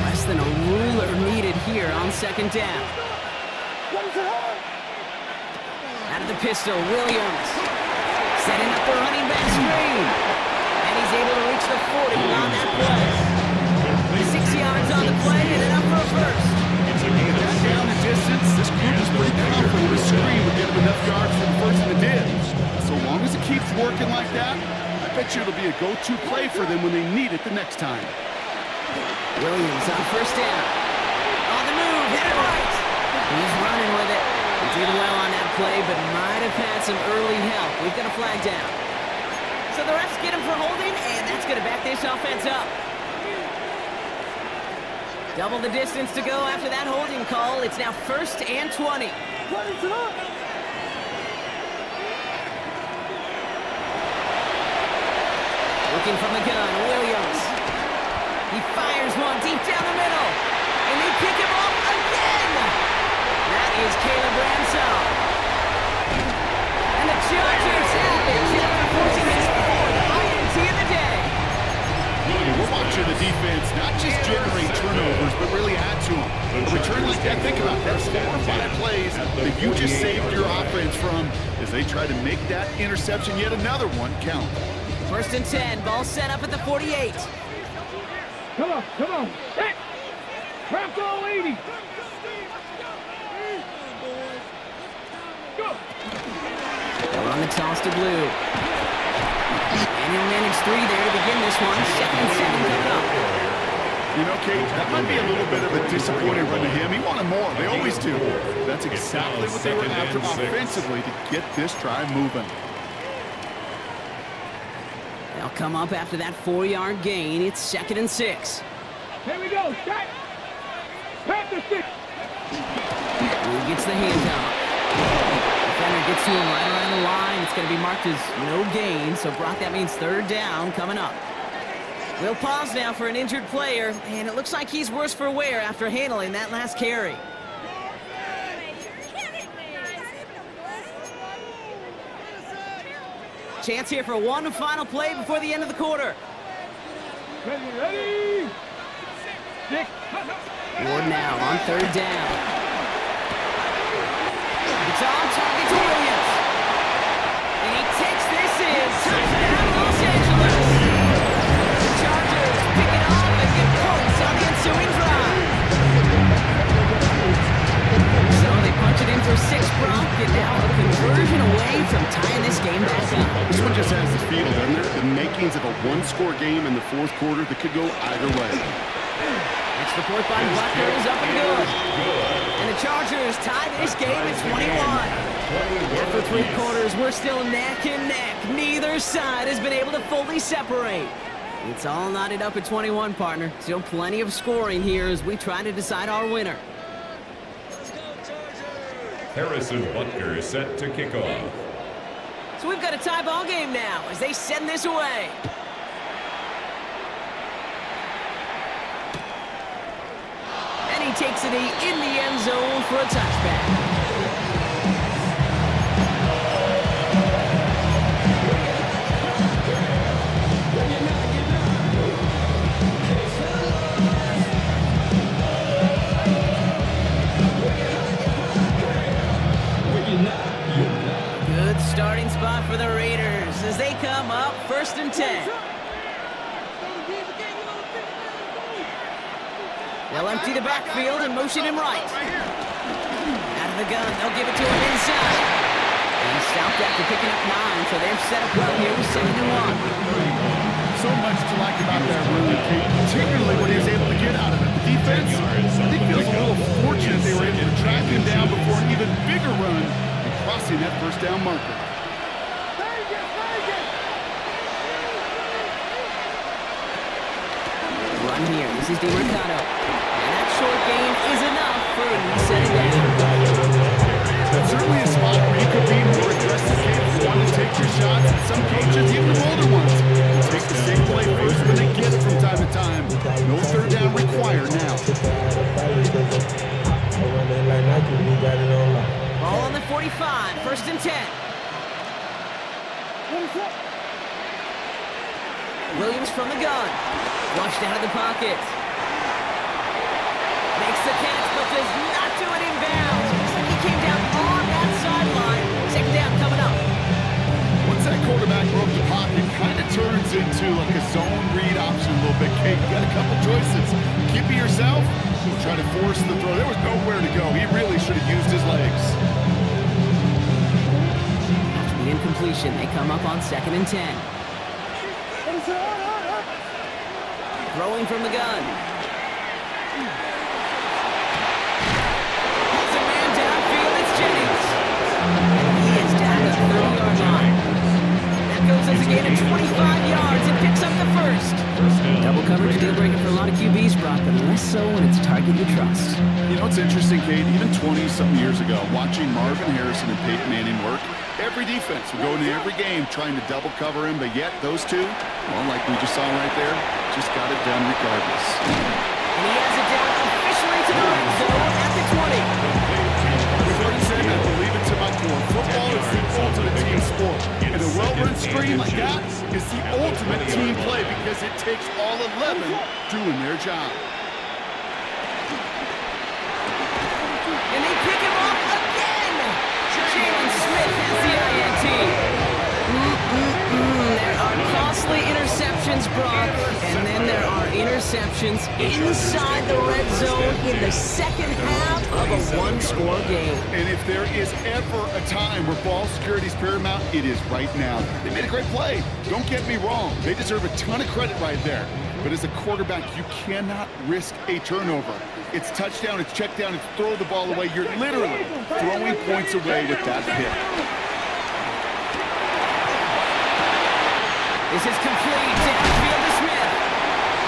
Less than a ruler needed here on 2nd down. Out of the pistol, Williams. Setting up the running back screen. And he's able to reach the 40 on that play. 6 yards on the play and enough for a first. Got down the distance. This group is pretty confident the screen would get him enough yards for the first and the did. So long as it keeps working like that, I bet you it'll be a go-to play for them when they need it the next time. Williams on 1st down. On the move, hit it right. He's running with it. He did well on that play, but might have had some early help. We've got a flag down. So the refs get him for holding, and that's going to back this offense up. Double the distance to go after that holding call. It's now 1st and 20. Looking from the gun, Williams. He fires one deep down the middle, and they pick him off again. That is Caleb Ramsell. And the Chargers have it. After forcing his 4th INT of the day. We're watching the defense not just generate turnovers, but really add to them. A return like that, think about that. 4 or 5 plays that you just saved your offense from as they try to make that interception, yet another one, count. 1st and 10, ball set up at the 48. Come on, come on. Hey! Craft all 80. Go! They'll run the toss to Blue. And he'll manage 3 there to begin this one. 2nd and 7 coming up. You know, Kate, that might be a little bit of a disappointing run to him. He wanted more. They always do. That's exactly what they were after offensively to get this drive moving. They'll come up after that 4-yard gain. It's 2nd and 6. Here we go. Shot. Pass the 6. Blue gets the handoff. Defender gets to him right around the line. It's going to be marked as no gain. So, Brock, that means 3rd down coming up. We'll pause now for an injured player. And it looks like he's worse for wear after handling that last carry. Chance here for one final play before the end of the quarter. Ready. 6. Ward now on 3rd down. It's on target to Williams. And he takes this in. Touchdown, Los Angeles. The Chargers pick it off and get points on the ensuing drive. So they punch it in for 6, Brock, and now a conversion away from tying this game back up. This one just has the feel, doesn't it? The makings of a one-score game in the 4th quarter that could go either way. Next report by Butker is up and good. And the Chargers tie this game at 21. After 3 quarters, we're still neck and neck. Neither side has been able to fully separate. It's all knotted up at 21, partner. Still plenty of scoring here as we try to decide our winner. Harrison Butker is set to kick off. So we've got a tie ball game now as they send this away. And he takes it in the end zone for a touchback. Good starting spot for the Raiders as they come up 1st and 10. They'll empty the backfield and motion him right. Out of the gun, they'll give it to him inside. And he's stopped after picking up 9, so they've set up well here with 2nd and 1. So much to like about that run, Kate, particularly what he was able to get out of it. The defense, I think, feels a little fortunate they were able to track him down before an even bigger run and crossing that 1st down marker. Run here. This is DeRicardo. And that short gain is enough for a reset down. That's certainly a spot where you could be more aggressive if you want to take your shots. And some coaches, even the older ones, take the same play first when they get it from time to time. No 3rd down required now. Ball on the 45, 1st and 10. Williams from the gun. Flushed out of the pocket. Makes the catch, but does not do it in bounds. Looks like he came down on that sideline. 2nd down coming up. Once that quarterback broke the pocket, kind of turns into like a zone read option a little bit, Kate. You got a couple choices. Keep it yourself, or try to force the throw. There was nowhere to go. He really should have used his legs. After the incompletion, they come up on 2nd and 10. Throwing from the gun. It's a man downfield. It's Jennings. And he is down to the 30-yard line. That goes as a gain of 25 yards and picks up the 1st. Double coverage deal breaker for a lot of QBs, Brock, but less so when it's a target you trust. You know, it's interesting, Kate. Even 20-something years ago, watching Marvin Harrison and Peyton Manning work, every defense would go into every game trying to double cover him, but yet those two, well, like we just saw right there, just got it done regardless. And he has it down officially to the red zone at the 20. I've heard him say, I believe it to my core. Football is the ultimate team sport. And a well-run screen like that is the ultimate team play because it takes all 11 doing their job. And they pick him off again! Jalen Smith has the INT. There are costly interceptions, Brock, and then there are interceptions inside the red zone in the 2nd half of a one-score game. And if there is ever a time where ball security is paramount, it is right now. They made a great play. Don't get me wrong. They deserve a ton of credit right there. But as a quarterback, you cannot risk a turnover. It's touchdown, it's check down, it's throw the ball away. You're literally throwing points away with that pick. This is complete. Downfield to Smith.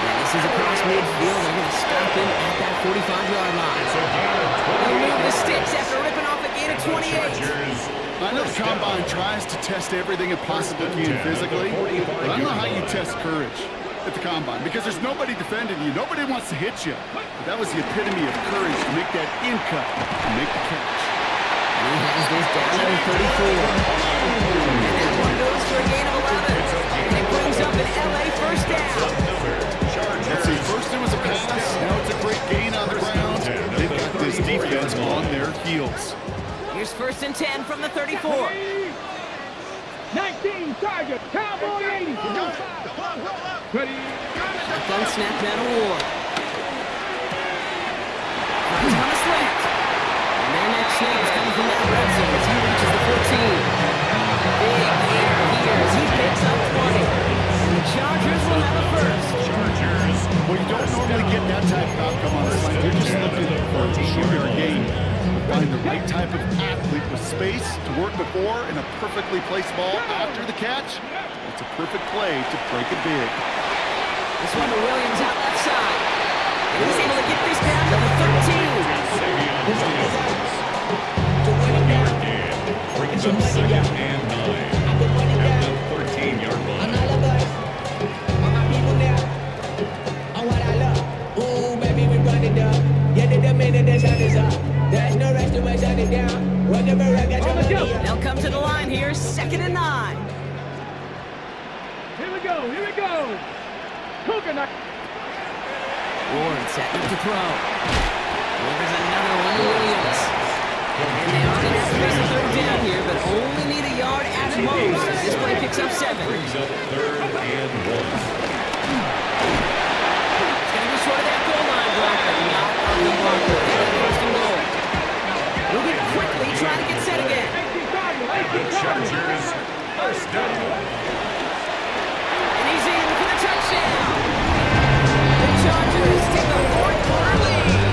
And this is across midfield. They're going to stop him at that 45-yard line. They'll move the sticks after ripping off a gain of 28. I know the Combine tries to test everything it possibly can physically, but I don't know how you test courage at the Combine because there's nobody defending you. Nobody wants to hit you. But that was the epitome of courage to make that in cut and make the catch. And he has this down to the 34. And that one goes for a gain of 11. And it brings up an LA 1st down. Let's see, first it was a pass, now it's a great gain on the ground. They've got this defense on their heels. Here's 1st and 10 from the 34. 19, target, Cowboy 80. Ready. Shotgun snap down to Ward. He's on a slant. And their next snap is coming from that red zone as he reaches the 14. Big gainer here as he picks up 20. And the Chargers will have a 1st. Well, you don't normally get that type of outcome on the slant. You're just looking for a shorter game. Find the right type of athlete with space to work before and a perfectly placed ball after the catch. It's a perfect play to break it big. This one to Williams out left side. And he's able to get this down to the 13. Brings up 2nd and 9 at the 13-yard line. Ooh, baby, we run it up. Get it the minute the sun is up. There's no rest to my shut it down. Whatever I got to go. They'll come to the line here, 2nd and 9. Here we go. Coconut. Ward setting up to throw. Delivers another one to Williams. And they are going to have to make a 3rd down here, but only need a yard picks up 7. Brings up 3rd and 1. It's going to be short of that goal line blocker. Not on the blocker. First and goal. Moving quickly, trying to get set again. The Chargers first down. And he's in for the touchdown. The Chargers take a 4th-quarter lead.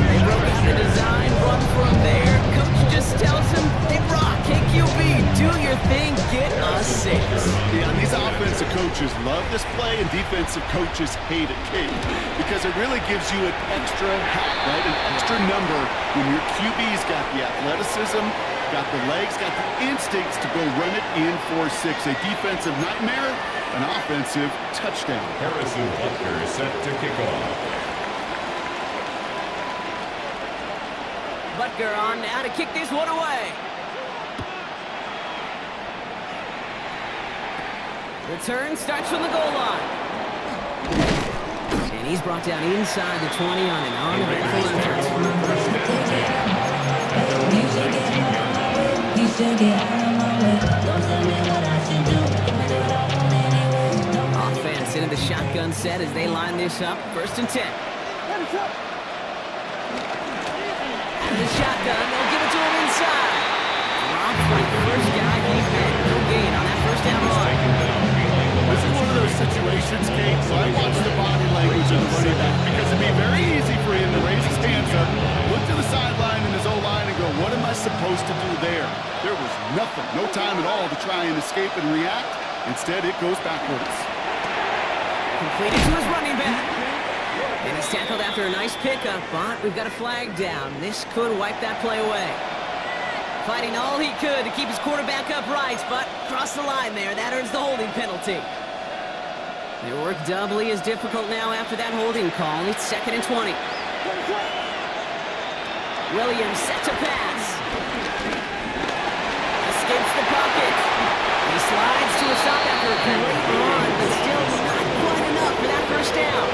They broke out the design run from there. Coach just tells him, hey, Brock, KQB, do your thing, get us 6. Yeah, and these offensive coaches love this play, and defensive coaches hate it, Kate, because it really gives you an extra hat, right? An extra number when your QB's got the athleticism, got the legs, got the instincts to go run it in for 6. A defensive nightmare, an offensive touchdown. Harrison Butker set to kick off. Butker on now to kick this one away. Return starts from the goal line. And he's brought down inside the 20 on an uneventful effort. Offense into the shotgun set as they line this up. 1st and 10. Out of the shotgun, they'll give it to him inside. Rob for the first guy he met. No gain on that 1st down run. This is one of those situations, Kate, so I watch the body language of the running back because it'd be very easy for him to raise his hands up, look to the sideline in his O-line and go, what am I supposed to do there? There was nothing, no time at all to try and escape and react. Instead, it goes backwards. Completed to his running back. And it's tackled after a nice pickup, but we've got a flag down. This could wipe that play away. Fighting all he could to keep his quarterback upright, but crossed the line there. That earns the holding penalty. Their work doubly as difficult now after that holding call. It's 2nd and 20. Williams set to pass. Escapes the pocket. He slides to a stop after a great run, but still not quite enough for that 1st down.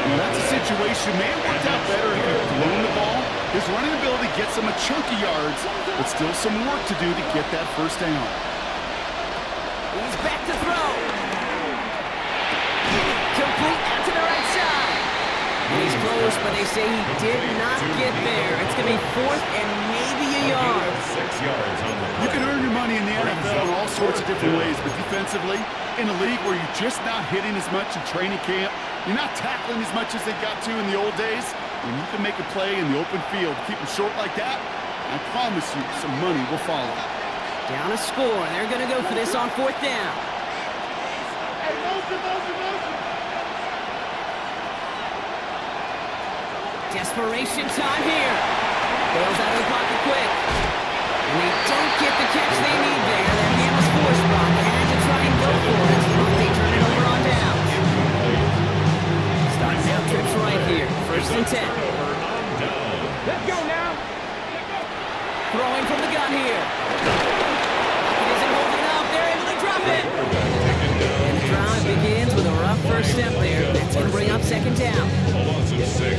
Well, that's a situation, may have worked out better if he'd thrown the ball. His running ability gets him a chunky yards, but still some work to do to get that 1st down. He's back to throw. Complete out to the right side. And he's close, but they say he did not get there. It's going to be 4th and maybe a yard. 6 yards on the play. You can earn your money in the NFL in all sorts of different ways, but defensively, in a league where you're just not hitting as much in training camp, you're not tackling as much as they got to in the old days, when you can make a play in the open field, keep them short like that, I promise you some money will follow. Down a score. They're going to go for this on 4th down. Desperation time here. Bails out of the pocket quick. And they don't get the catch they need there. Their hand was forced, Brock. They had to try and go for it. They turn it over on down. Starting out trips right here. 1st and 10. Let's go now. Throwing from the gun here. It isn't holding up. They're able to drop it. And the drive begins with a rough 1st step there. That's going to bring up 2nd down.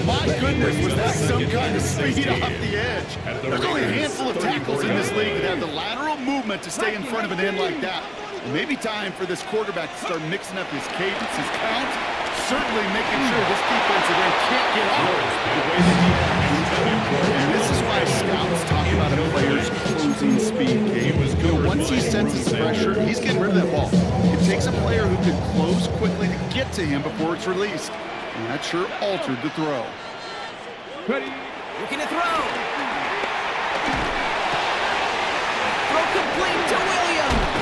My goodness, was that some kind of speed off the edge? There's only a handful of tackles in this league that have the lateral movement to stay in front of an end like that. It may be time for this quarterback to start mixing up his cadence, his count, certainly making sure this defensive end can't get off the way they do. And this is why scouts talk about a player's closing speed game. You know, once he senses pressure, he's getting rid of that ball. It takes a player who can close quickly to get to him before it's released. And that sure altered the throw. Ready? Looking to throw. Throw complete to Williams.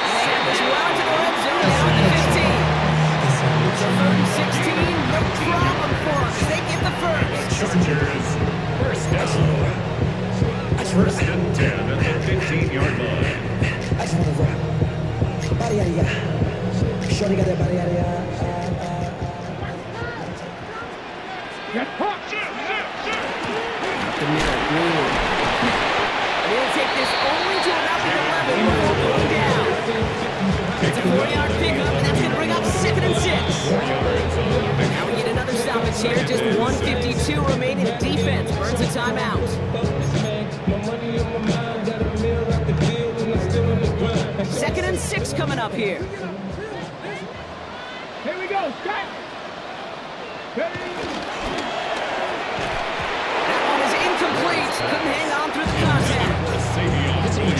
And they have this well to the red zone now at the 15. So 3rd and 16, no problem for us. They get the 1st. Chargers first down. 1st and 10 at the 15-yard line. I just want to run. Body area. Shorty got that body area. Get hot. The middle, really. They'll take this only to about the 11 before going down. It's a 4-yard pickup, and that's going to bring up 2nd and 6. Now we get another stoppage here. Just 1:52 remaining. Defense burns a timeout. My money on my mind, got a mirror. 6 coming up here. Here we go. Start. Ready? That one is incomplete. Couldn't hang on through the contact.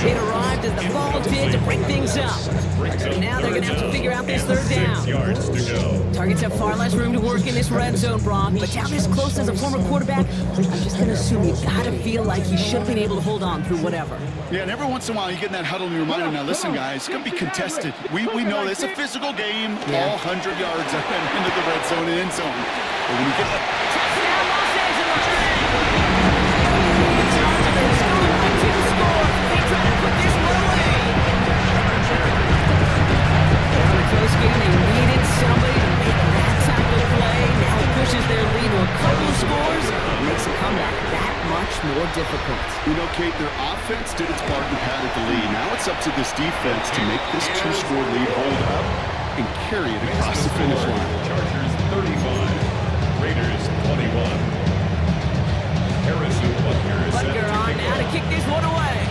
It arrived as the ball did to break things up. And now they're going to have to figure out this third down. 6 yards to go. Targets have far less room to work in this red zone, Brock. But down this close as a former quarterback, I'm just going to assume you got to feel like he should have been able to hold on through whatever. Yeah, and every once in a while you get in that huddle and you remind them, now listen guys, it's going to be contested. We know this. It's a physical game, all 100 yards into the red zone and end zone. But when you get Touchdown, Los Angeles! They try to put this one away. On a close game, they needed somebody to make that type of play. Now it pushes their lead to a couple of scores and makes a comeback that much more difficult. You know, Kate, their offense did its part and padded the lead. Now it's up to this defense to make this 2-score lead hold up and carry it across the finish line. Chargers 35, Raiders 21. Harrison Butker is set Butker to on kick now to off. kick this one away.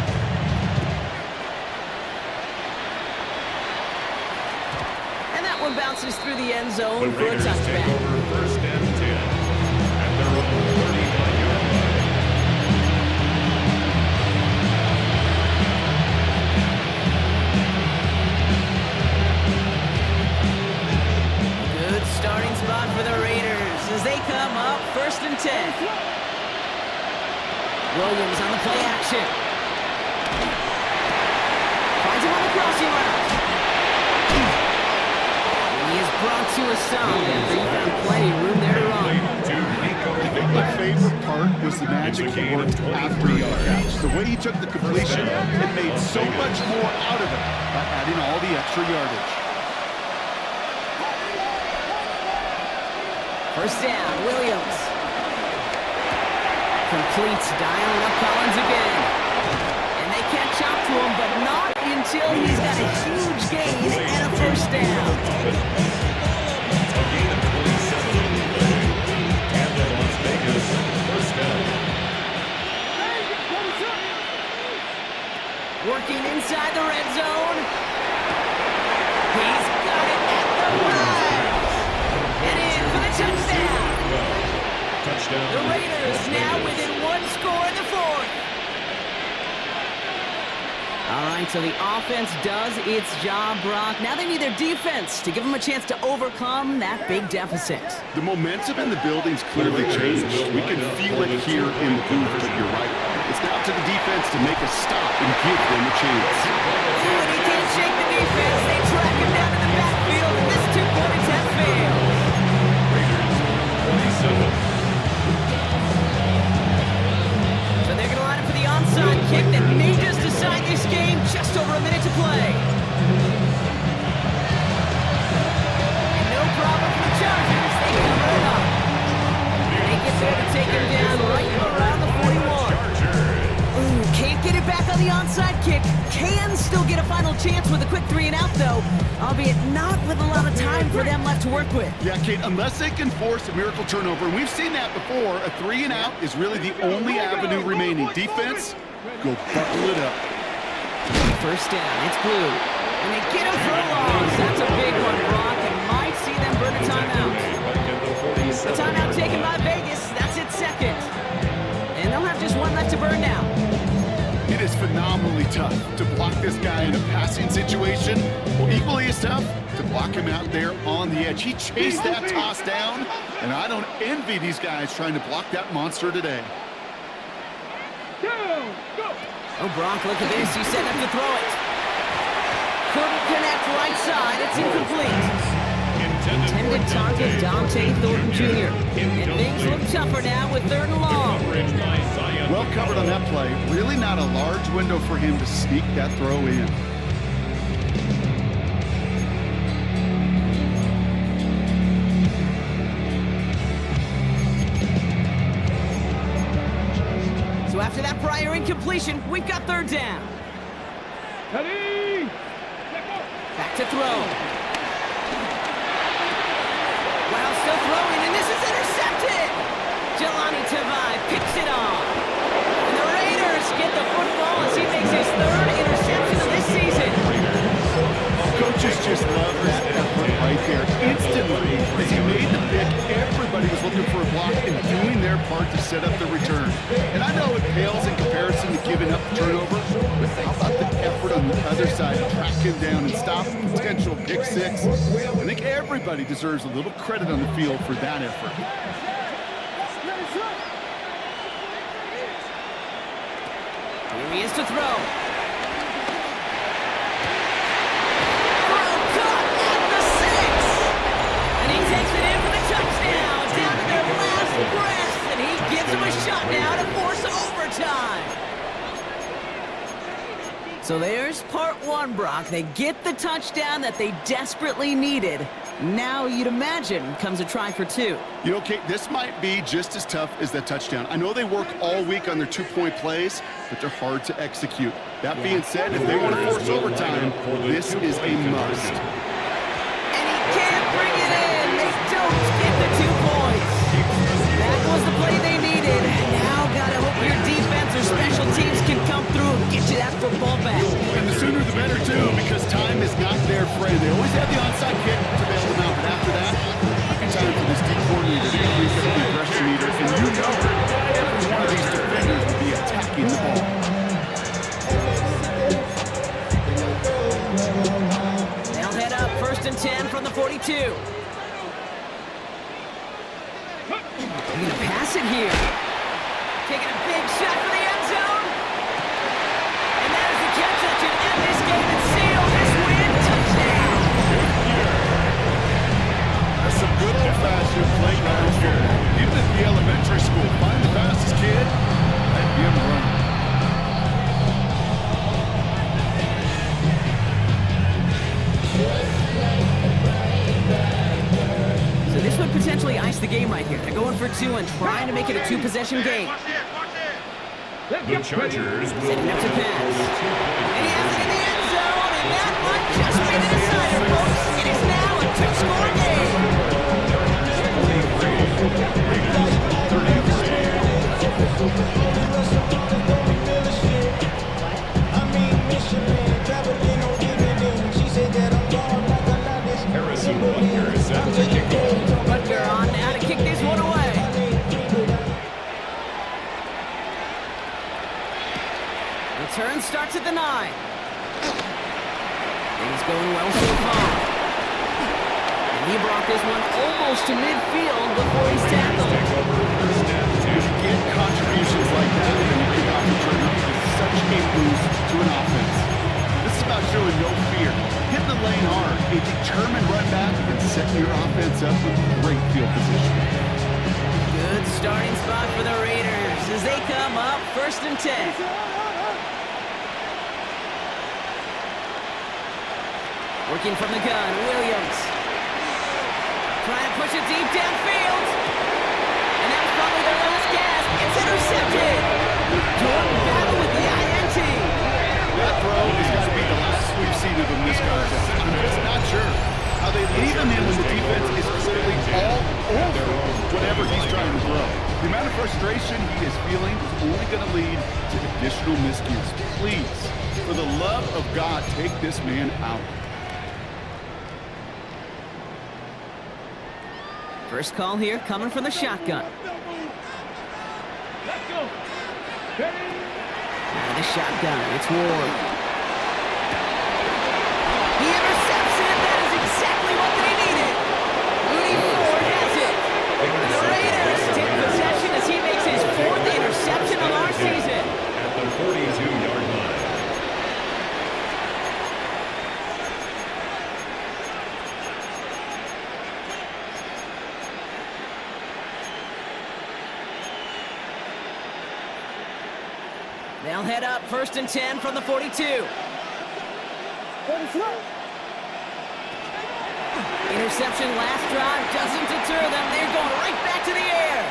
And that one bounces through the end The zone for a Raiders take touchback. over first and 10 at their own 35-yard line. Good starting spot for the Raiders as they come up first and 10. Williams on the play action. Finds him on the crossing route. And he is brought to a stop after he found plenty of room there to run. My favorite part was the magic he worked after the catch. The way he took the completion, it made so much more out of it by adding all the extra yardage. First down, Williams. Completes, dialing up Collins again. And they catch up to him, but not until he's got a huge gain and a first down. A gain of 27 on the play. And the Las Vegas first down. Working inside the red zone. He's got it at the rise. And in for the touchdown. Touchdown. The Raiders now within 1 score in the fourth. All right, so the offense does its job, Brock. Now they need their defense to give them a chance to overcome that big deficit. The momentum in the building's clearly changed. We can feel it here in the booth, but you're right. It's now to the defense to make a stop and give them a chance. When he can't shake the defense, they track him down in the backfield, and this 2-point attempt fails. Raiders 27. So they're going to line up for the onside kick that may just decide this game. Just over a minute to play. And no problem for the Chargers. They cover it up. And they get there to take him down right around the 41. Ooh, can't get it back on the onside kick. Can still get a final chance with a quick 3-and-out, though. Albeit not with a lot of time for them left to work with. Yeah, Kate, unless they can force a miracle turnover, and we've seen that before, a 3-and-out is really the only avenue remaining. Defense, go buckle it up. First down, it's blue. And they get him for a loss. That's a big one, Brock, and might see them burn a timeout. The timeout taken by Vegas. That's its second. And they'll have just one left to burn now. It is phenomenally tough to block this guy in a passing situation. Well, equally as tough to block him out there on the edge. He chased that toss down, and I don't envy these guys trying to block that monster today. Oh, Brock, look at this. He's set up to throw it. Couldn't connect right side. It's incomplete. Intended target, Dante Thornton Jr. And things look tougher now with 3rd and long. Well covered on that play. Really not a large window for him to sneak that throw in. So after that prior incompletion, we've got 3rd down. Ready? Back to throw. Wow, still throwing, and this is intercepted. Jelani Tavai picks it off. And the Raiders get the football as he makes his 3rd interception of this season. set up the return. And I know it pales in comparison to giving up the turnover, but how about the effort on the other side to track him down and stop a potential pick six? I think everybody deserves a little credit on the field for that effort. Here he is to throw. Takes it in for the touchdown, down to their last breath, and he gives him a shot now to force overtime. So there's part one, Brock. They get the touchdown that they desperately needed. Now, you'd imagine, comes a try for two. You know, Kate, this might be just as tough as that touchdown. I know they work all week on their two-point plays, but they're hard to execute. That being said, if they want to force overtime, this is a must. And he can't bring it in. Don't get the 2 points. That was the play they needed. Now gotta hope your defense or special teams can come through and get you that football back. And the sooner the better, too, because time is not their friend. They always have the onside kick to bail them out, but after that, it's time for this deep coordinator to crank up the aggression meter. And you know every one of these defenders will be attacking the ball. They'll head up 1st and 10 from the 42. He's gonna pass it here. Taking a big shot for the end zone. And that is the catch that should end this game and seal this win. Touchdown. That's some good old-fashioned playground football. Even at the elementary school, find the fastest kid and give him a run. This would potentially ice the game right here. They're going for two and trying to make it a two-possession game. The Chargers will setting up to pass. And he has it in the end zone, and that might just be the decider, folks. It is now a two-score game. Harrison Butker set to kick off. Butker on now to kick this one away. Return starts at the 9. Things going well so far. And he brought this one almost to midfield before he's tackled. Get contributions like that and you kick off the return is such a boost to an offense. This is about showing no fear. Hit the lane hard, a determined run back, and setting your offense up with great field position. Good starting spot for the Raiders as they come up 1st and 10. Working from the gun, Williams. Trying to push it deep downfield. And that's probably their last gasp. It's intercepted. Jordan battle with the INT. That throw has got to be the last we've seen of him this contest. I'm just not sure how they leave him in when the defense is clearly all over whatever he's trying to throw. The amount of frustration he is feeling is only going to lead to additional miscues. Please, for the love of God, take this man out. First call here coming from the shotgun. Let's go. Ready? Now the shotgun, it's Ward. He intercepts it. That is exactly what they needed. Rudy Ford has it. And the Raiders take possession as he makes his 4th interception of our season. At the 42-yard line. They'll head up 1st and 10 from the 42. Interception last drive doesn't deter them. They're going right back to the air.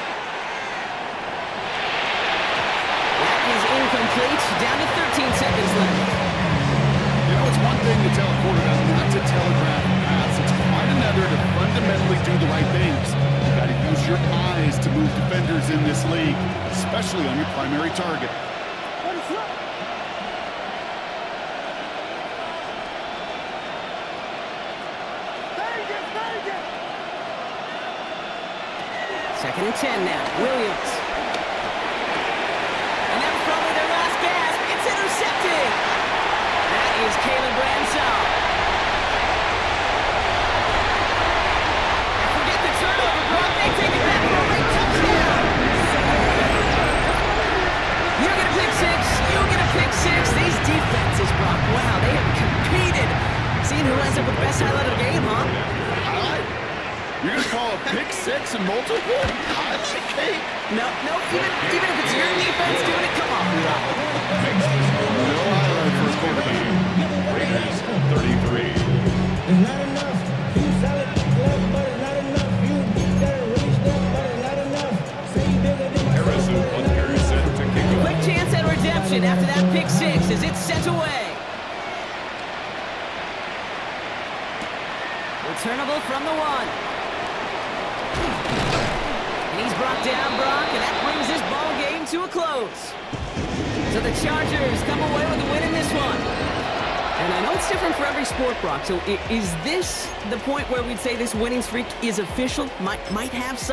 That is incomplete. Down to 13 seconds left. You know, it's one thing to tell a quarterback not to telegraph a pass. It's quite another to fundamentally do the right things. You've got to use your eyes to move defenders in this league, especially on your primary target. Second and 10 now. Williams. between who ends up with the best highlight of the game, huh? Highlight? You're going to call a pick six and multiple? Highlight, Kate? No, even if it's your defense doing it, come on, Eli. No highlight for a quarterback. Raiders 33. It's not enough. You solid, left, but it's not enough. You better really step, but it's not enough. Say you bigger than my Harrison on carry set to kick off. Quick chance at redemption after that pick six as it's sent away. Returnable from the one. And he's brought down, Brock, and that brings this ball game to a close. So the Chargers come away with a win in this one. And I know it's different for every sport, Brock. So is this the point where we'd say this winning streak is official? Might have some